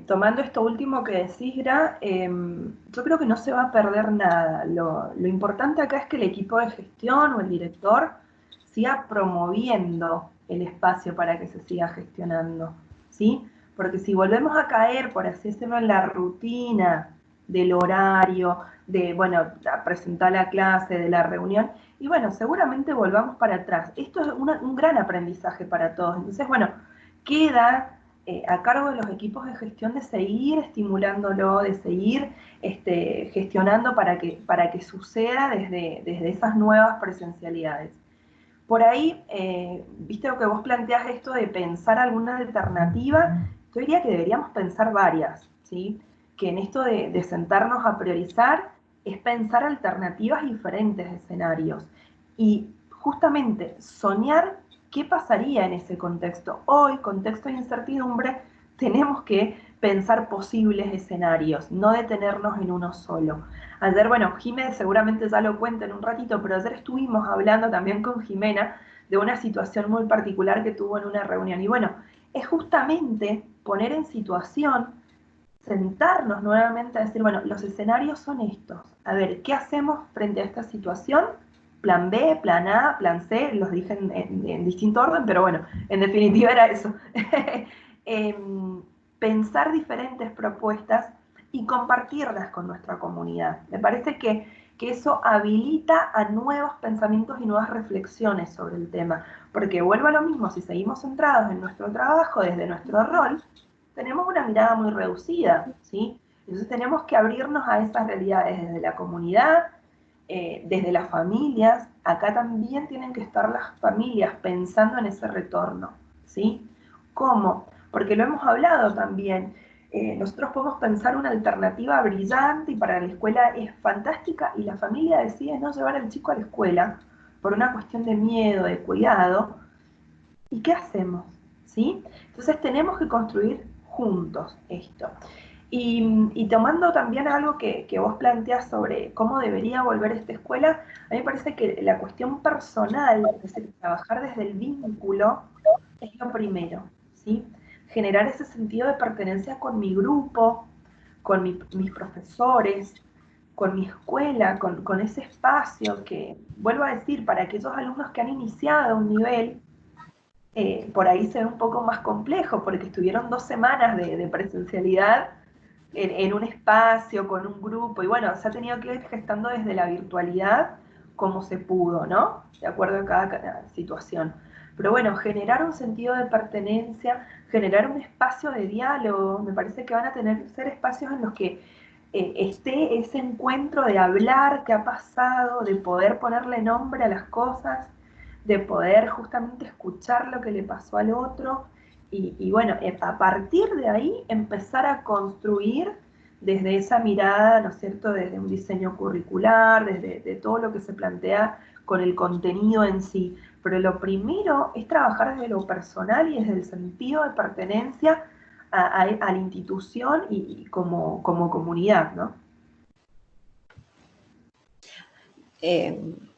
tomando esto último que decís, Gra, yo creo que no se va a perder nada. Lo importante acá es que el equipo de gestión o el director siga promoviendo el espacio para que se siga gestionando, ¿sí? Porque si volvemos a caer, por así decirlo, en la rutina del horario, de, bueno, presentar la clase, de la reunión, y bueno, seguramente volvamos para atrás. Esto es un gran aprendizaje para todos. Entonces, bueno, queda a cargo de los equipos de gestión de seguir estimulándolo, de seguir gestionando para que suceda desde esas nuevas presencialidades. Por ahí, viste lo que vos planteás, esto de pensar alguna alternativa, Yo diría que deberíamos pensar varias, ¿sí? Que en esto de sentarnos a priorizar es pensar alternativas y diferentes escenarios. Y justamente soñar qué pasaría en ese contexto. Hoy, contexto de incertidumbre, tenemos que pensar posibles escenarios, no detenernos en uno solo. Ayer, bueno, Jimé seguramente ya lo cuenta en un ratito, pero ayer estuvimos hablando también con Jimena de una situación muy particular que tuvo en una reunión. Y bueno, es justamente poner en situación, sentarnos nuevamente a decir, bueno, los escenarios son estos. A ver, ¿qué hacemos frente a esta situación? Plan B, plan A, plan C, los dije en distinto orden, pero bueno, en definitiva era eso. Pensar diferentes propuestas y compartirlas con nuestra comunidad. Me parece que eso habilita a nuevos pensamientos y nuevas reflexiones sobre el tema. Porque vuelvo a lo mismo, si seguimos centrados en nuestro trabajo, desde nuestro rol, tenemos una mirada muy reducida, ¿sí? Entonces tenemos que abrirnos a esas realidades desde la comunidad, desde las familias. Acá también tienen que estar las familias pensando en ese retorno, ¿sí? ¿Cómo? Porque lo hemos hablado también. Nosotros podemos pensar una alternativa brillante y para la escuela es fantástica y la familia decide no llevar al chico a la escuela por una cuestión de miedo, de cuidado. ¿Y qué hacemos? ¿Sí? Entonces tenemos que construir juntos esto. Y tomando también algo que vos planteás sobre cómo debería volver esta escuela, a mí me parece que la cuestión personal, es decir, trabajar desde el vínculo, es lo primero, ¿sí? Generar ese sentido de pertenencia con mi grupo, con mis profesores, con mi escuela, con ese espacio que, vuelvo a decir, para aquellos alumnos que han iniciado un nivel, por ahí se ve un poco más complejo, porque estuvieron 2 semanas de presencialidad en un espacio, con un grupo, y bueno, se ha tenido que ir gestando desde la virtualidad como se pudo, ¿no? De acuerdo a cada situación. Pero bueno, generar un sentido de pertenencia, generar un espacio de diálogo, me parece que van a tener que ser espacios en los que esté ese encuentro de hablar qué ha pasado, de poder ponerle nombre a las cosas, de poder justamente escuchar lo que le pasó al otro y bueno, a partir de ahí empezar a construir desde esa mirada, ¿no es cierto?, desde un diseño curricular, desde de todo lo que se plantea con el contenido en sí. Pero lo primero es trabajar desde lo personal y desde el sentido de pertenencia a la institución y como comunidad, ¿no?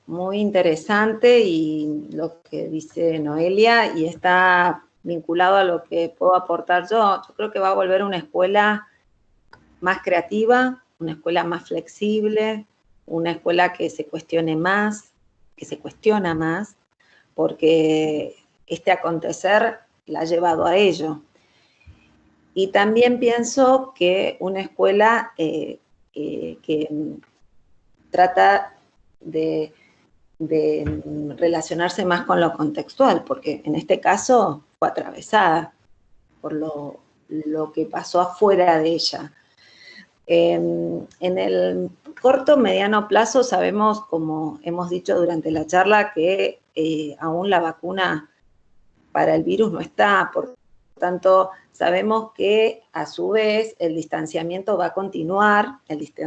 Muy interesante y lo que dice Noelia, y está vinculado a lo que puedo aportar yo. Yo creo que va a volver una escuela más creativa, una escuela más flexible, una escuela que se cuestione más, que se cuestiona más, porque este acontecer la ha llevado a ello. Y también pienso que una escuela que trata de relacionarse más con lo contextual, porque en este caso fue atravesada por lo que pasó afuera de ella. En el corto, mediano plazo sabemos, como hemos dicho durante la charla, que aún la vacuna para el virus no está, por lo tanto sabemos que a su vez el distanciamiento va a continuar,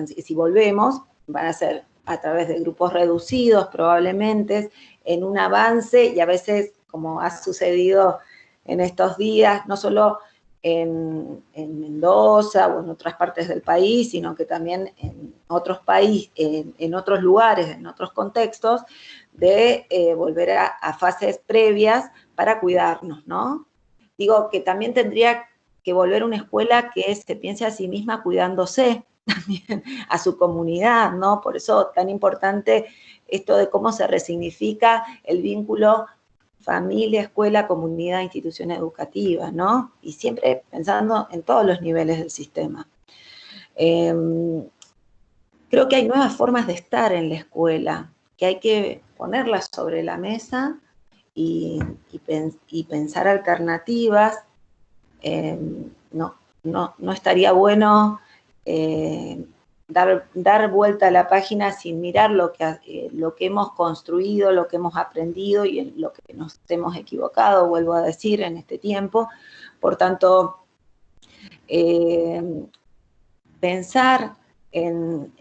si volvemos van a ser a través de grupos reducidos probablemente, en un avance y a veces, como ha sucedido en estos días, no solo en Mendoza o en otras partes del país, sino que también en otros países, en otros lugares, en otros contextos, de volver a fases previas para cuidarnos, ¿no? Digo que también tendría que volver una escuela que se piense a sí misma cuidándose, también a su comunidad, ¿no? Por eso tan importante esto de cómo se resignifica el vínculo familia, escuela, comunidad, institución educativa, ¿no? Y siempre pensando en todos los niveles del sistema. Creo que hay nuevas formas de estar en la escuela, que hay que ponerlas sobre la mesa y pensar alternativas. No estaría bueno dar vuelta a la página sin mirar lo que hemos construido, lo que hemos aprendido y en lo que nos hemos equivocado, vuelvo a decir, en este tiempo. Por tanto, Pensar en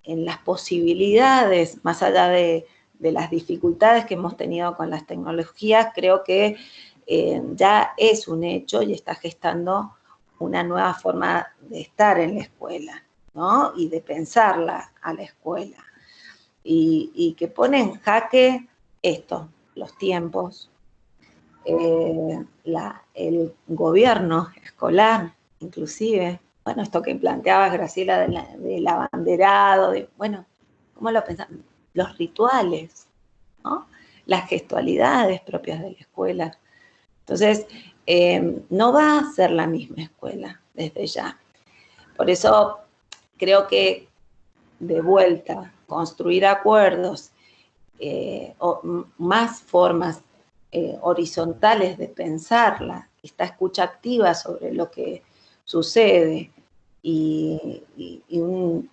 las posibilidades, más allá de las dificultades que hemos tenido con las tecnologías, creo que ya es un hecho y está gestando una nueva forma de estar en la escuela, ¿no? Y de pensarla a la escuela. Y que pone en jaque esto, los tiempos, el gobierno escolar, inclusive. Bueno, esto que planteabas, Graciela, del abanderado, bueno, ¿cómo lo pensaban? Los rituales, ¿no? Las gestualidades propias de la escuela. Entonces, no va a ser la misma escuela desde ya. Por eso creo que, de vuelta, construir acuerdos o más formas horizontales de pensarla, esta escucha activa sobre lo que sucede y un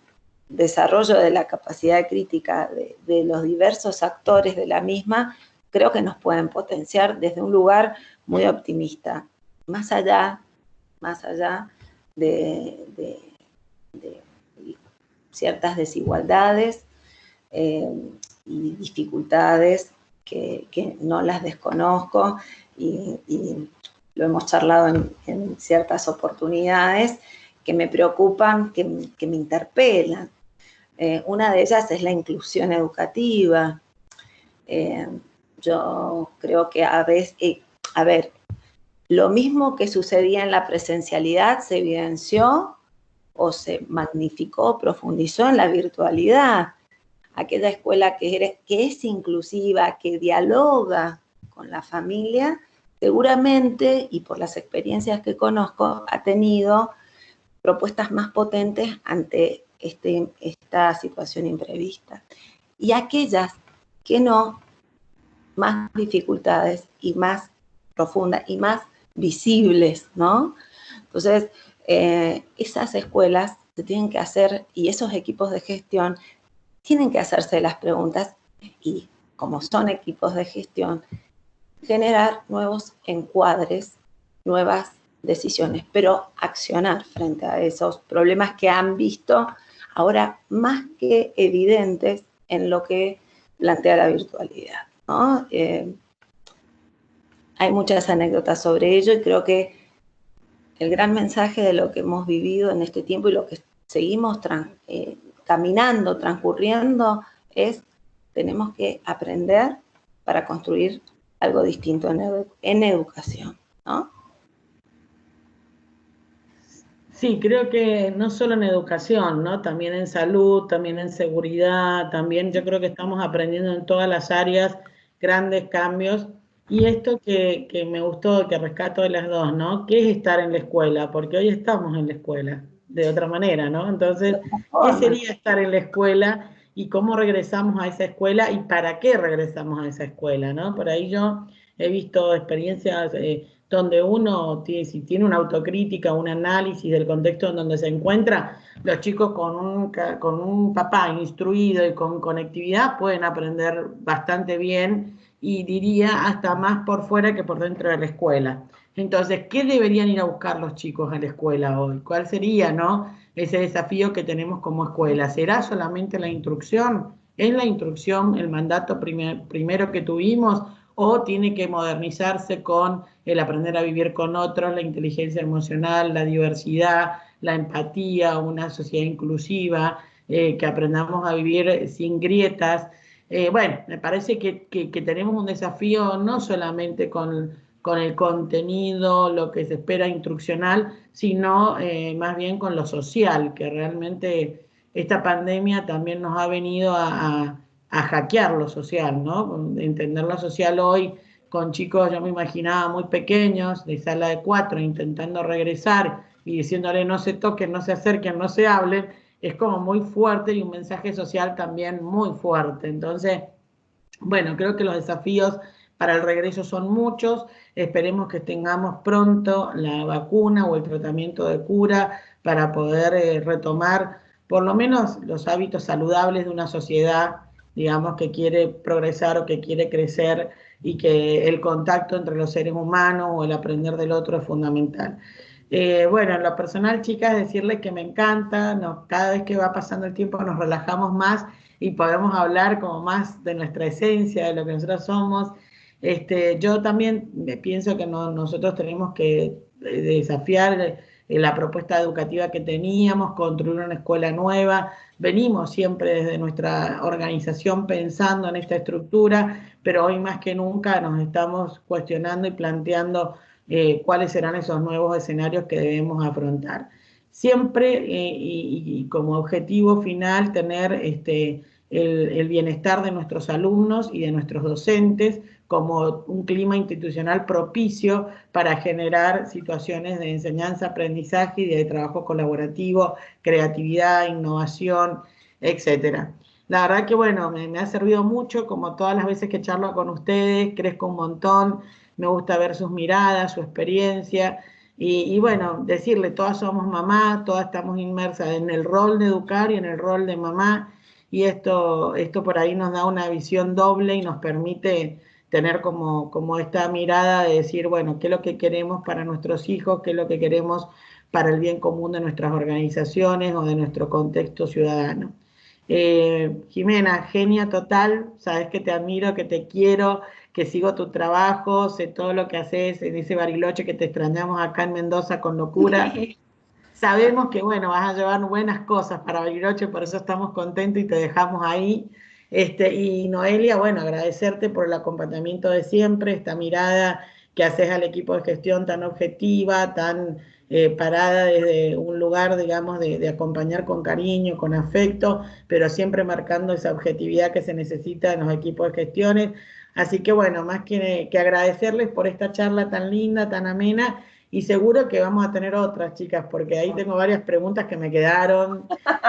desarrollo de la capacidad crítica de los diversos actores de la misma, creo que nos pueden potenciar desde un lugar muy optimista, más allá de ciertas desigualdades y dificultades que no las desconozco y lo hemos charlado en ciertas oportunidades que me preocupan, que me interpelan. Una de ellas es la inclusión educativa. Yo creo que a ver, lo mismo que sucedía en la presencialidad se evidenció o se magnificó, profundizó en la virtualidad. Aquella escuela que es inclusiva, que dialoga con la familia, seguramente, y por las experiencias que conozco, ha tenido propuestas más potentes ante esta situación imprevista. Y aquellas que no, más dificultades y más profundas y más visibles, ¿no? Entonces, esas escuelas se tienen que hacer, y esos equipos de gestión tienen que hacerse las preguntas y, como son equipos de gestión, generar nuevos encuadres, nuevas decisiones, pero accionar frente a esos problemas que han visto ahora más que evidentes en lo que plantea la virtualidad, ¿no? Hay muchas anécdotas sobre ello y creo que el gran mensaje de lo que hemos vivido en este tiempo y lo que seguimos caminando, transcurriendo, es tenemos que aprender para construir algo distinto en educación, ¿no? Sí, creo que no solo en educación, ¿no? También en salud, también en seguridad, también yo creo que estamos aprendiendo en todas las áreas grandes cambios. Y esto que me gustó, que rescato de las dos, ¿no? ¿Qué es estar en la escuela? Porque hoy estamos en la escuela, de otra manera, ¿no? Entonces, ¿qué sería estar en la escuela y cómo regresamos a esa escuela y para qué regresamos a esa escuela, ¿no? Por ahí yo he visto experiencias donde uno, si tiene una autocrítica, un análisis del contexto en donde se encuentra, los chicos con un papá instruido y con conectividad pueden aprender bastante bien y diría hasta más por fuera que por dentro de la escuela. Entonces, ¿qué deberían ir a buscar los chicos a la escuela hoy? ¿Cuál sería, no, ese desafío que tenemos como escuela? ¿Será solamente la instrucción? ¿Es la instrucción el mandato primero que tuvimos? ¿O tiene que modernizarse con el aprender a vivir con otros, la inteligencia emocional, la diversidad, la empatía, una sociedad inclusiva, que aprendamos a vivir sin grietas? Bueno, me parece que tenemos un desafío no solamente con el contenido, lo que se espera instruccional, sino más bien con lo social, que realmente esta pandemia también nos ha venido a hackear lo social, ¿no? Entender lo social hoy con chicos, yo me imaginaba muy pequeños, de sala de 4, intentando regresar y diciéndole no se toquen, no se acerquen, no se hablen, es como muy fuerte y un mensaje social también muy fuerte. Entonces, bueno, creo que los desafíos para el regreso son muchos. Esperemos que tengamos pronto la vacuna o el tratamiento de cura para poder retomar por lo menos los hábitos saludables de una sociedad, digamos, que quiere progresar o que quiere crecer y que el contacto entre los seres humanos o el aprender del otro es fundamental. Bueno, en lo personal, chicas, decirles que me encanta, cada vez que va pasando el tiempo nos relajamos más y podemos hablar como más de nuestra esencia, de lo que nosotros somos. Yo también pienso que nosotros tenemos que desafiar la propuesta educativa que teníamos, construir una escuela nueva. Venimos siempre desde nuestra organización pensando en esta estructura, pero hoy más que nunca nos estamos cuestionando y planteando cuáles serán esos nuevos escenarios que debemos afrontar. Siempre y como objetivo final tener el bienestar de nuestros alumnos y de nuestros docentes como un clima institucional propicio para generar situaciones de enseñanza, aprendizaje y de trabajo colaborativo, creatividad, innovación, etcétera. La verdad que, bueno, me ha servido mucho, como todas las veces que charlo con ustedes, crezco un montón, me gusta ver sus miradas, su experiencia, y bueno, decirle, todas somos mamás, todas estamos inmersas en el rol de educar y en el rol de mamá, y esto por ahí nos da una visión doble y nos permite tener como esta mirada de decir, bueno, qué es lo que queremos para nuestros hijos, qué es lo que queremos para el bien común de nuestras organizaciones o de nuestro contexto ciudadano. Jimena, genia total, sabes que te admiro, que te quiero, que sigo tu trabajo, sé todo lo que haces en ese Bariloche que te extrañamos acá en Mendoza con locura. Sabemos que, bueno, vas a llevar buenas cosas para Bariloche, por eso estamos contentos y te dejamos ahí. Y Noelia, bueno, agradecerte por el acompañamiento de siempre, esta mirada que haces al equipo de gestión tan objetiva, tan parada desde un lugar, digamos, de acompañar con cariño, con afecto, pero siempre marcando esa objetividad que se necesita en los equipos de gestiones. Así que, bueno, más que agradecerles por esta charla tan linda, tan amena, y seguro que vamos a tener otras, chicas, porque ahí tengo varias preguntas que me quedaron,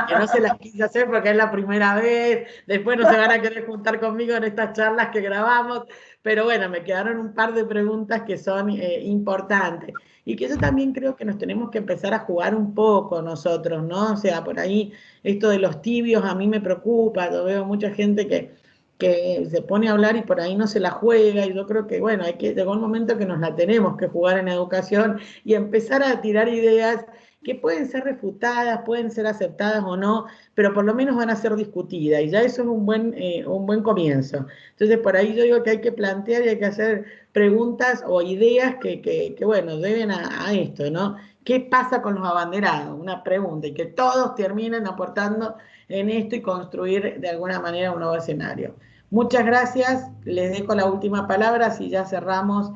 que no se las quise hacer porque es la primera vez, después no se van a querer juntar conmigo en estas charlas que grabamos, pero bueno, me quedaron un par de preguntas que son importantes, y que yo también creo que nos tenemos que empezar a jugar un poco nosotros, ¿no? O sea, por ahí esto de los tibios a mí me preocupa, yo veo mucha gente que se pone a hablar y por ahí no se la juega, y yo creo que, bueno, llegó un momento que nos la tenemos que jugar en educación y empezar a tirar ideas que pueden ser refutadas, pueden ser aceptadas o no, pero por lo menos van a ser discutidas, y ya eso es un buen comienzo. Entonces, por ahí yo digo que hay que plantear y hay que hacer preguntas o ideas que bueno, deben a esto, ¿no? ¿Qué pasa con los abanderados? Una pregunta, y que todos terminen aportando en esto y construir de alguna manera un nuevo escenario. Muchas gracias, les dejo la última palabra, así ya cerramos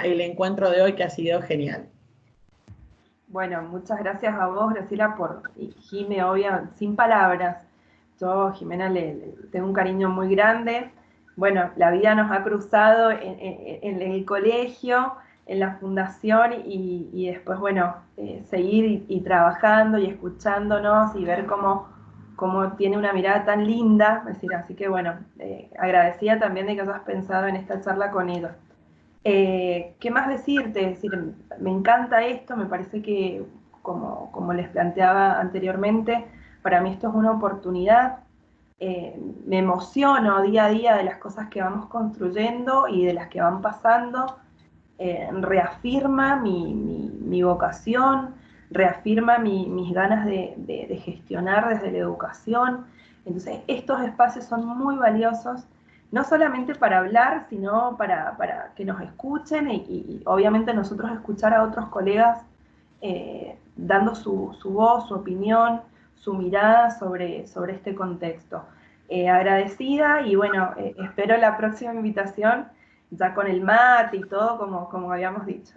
el encuentro de hoy, que ha sido genial. Bueno, muchas gracias a vos, Graciela, y Jime, obvio, sin palabras. Yo, Jimena, le tengo un cariño muy grande. Bueno, la vida nos ha cruzado en el colegio, en la fundación, y después, bueno, seguir y trabajando y escuchándonos y ver cómo tiene una mirada tan linda. Es decir, así que, bueno, agradecida también de que hayas pensado en esta charla con ellos. ¿Qué más decirte? Es decir, me encanta esto, me parece que, como les planteaba anteriormente, para mí esto es una oportunidad. Me emociono día a día de las cosas que vamos construyendo y de las que van pasando. Reafirma mi vocación, reafirma mis ganas de gestionar desde la educación. Entonces, estos espacios son muy valiosos, no solamente para hablar, sino para que nos escuchen y obviamente nosotros escuchar a otros colegas dando su voz, su opinión, su mirada sobre este contexto. Agradecida y bueno, espero la próxima invitación ya con el mate y todo, como habíamos dicho.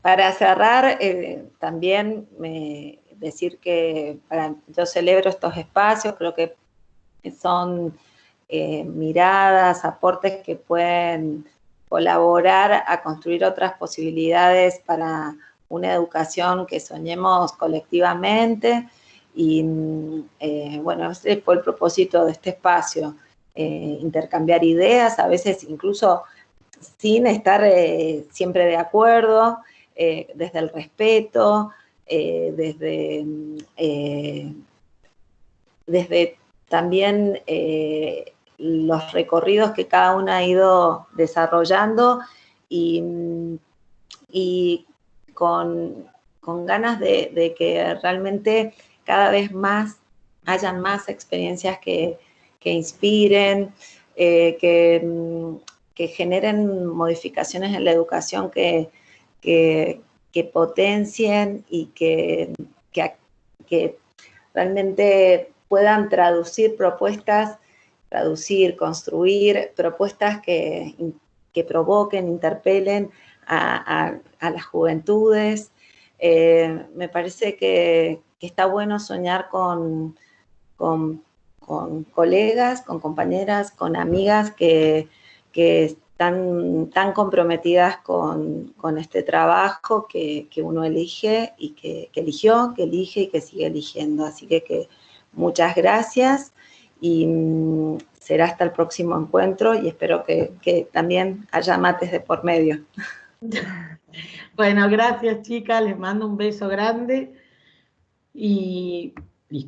Para cerrar, también decir que yo celebro estos espacios, creo que son miradas, aportes que pueden colaborar a construir otras posibilidades para una educación que soñemos colectivamente. Y bueno, ese fue el propósito de este espacio, intercambiar ideas, a veces incluso sin estar siempre de acuerdo, desde el respeto, desde también los recorridos que cada uno ha ido desarrollando y con ganas de que realmente cada vez más hayan más experiencias que inspiren, que generen modificaciones en la educación que potencien y que realmente puedan construir propuestas que provoquen, interpelen a las juventudes. Me parece que está bueno soñar con colegas, con compañeras, con amigas que están tan comprometidas con este trabajo que uno elige y que eligió, que elige y que sigue eligiendo. Así que muchas gracias y será hasta el próximo encuentro y espero que también haya mates de por medio. Bueno, gracias chicas, les mando un beso grande y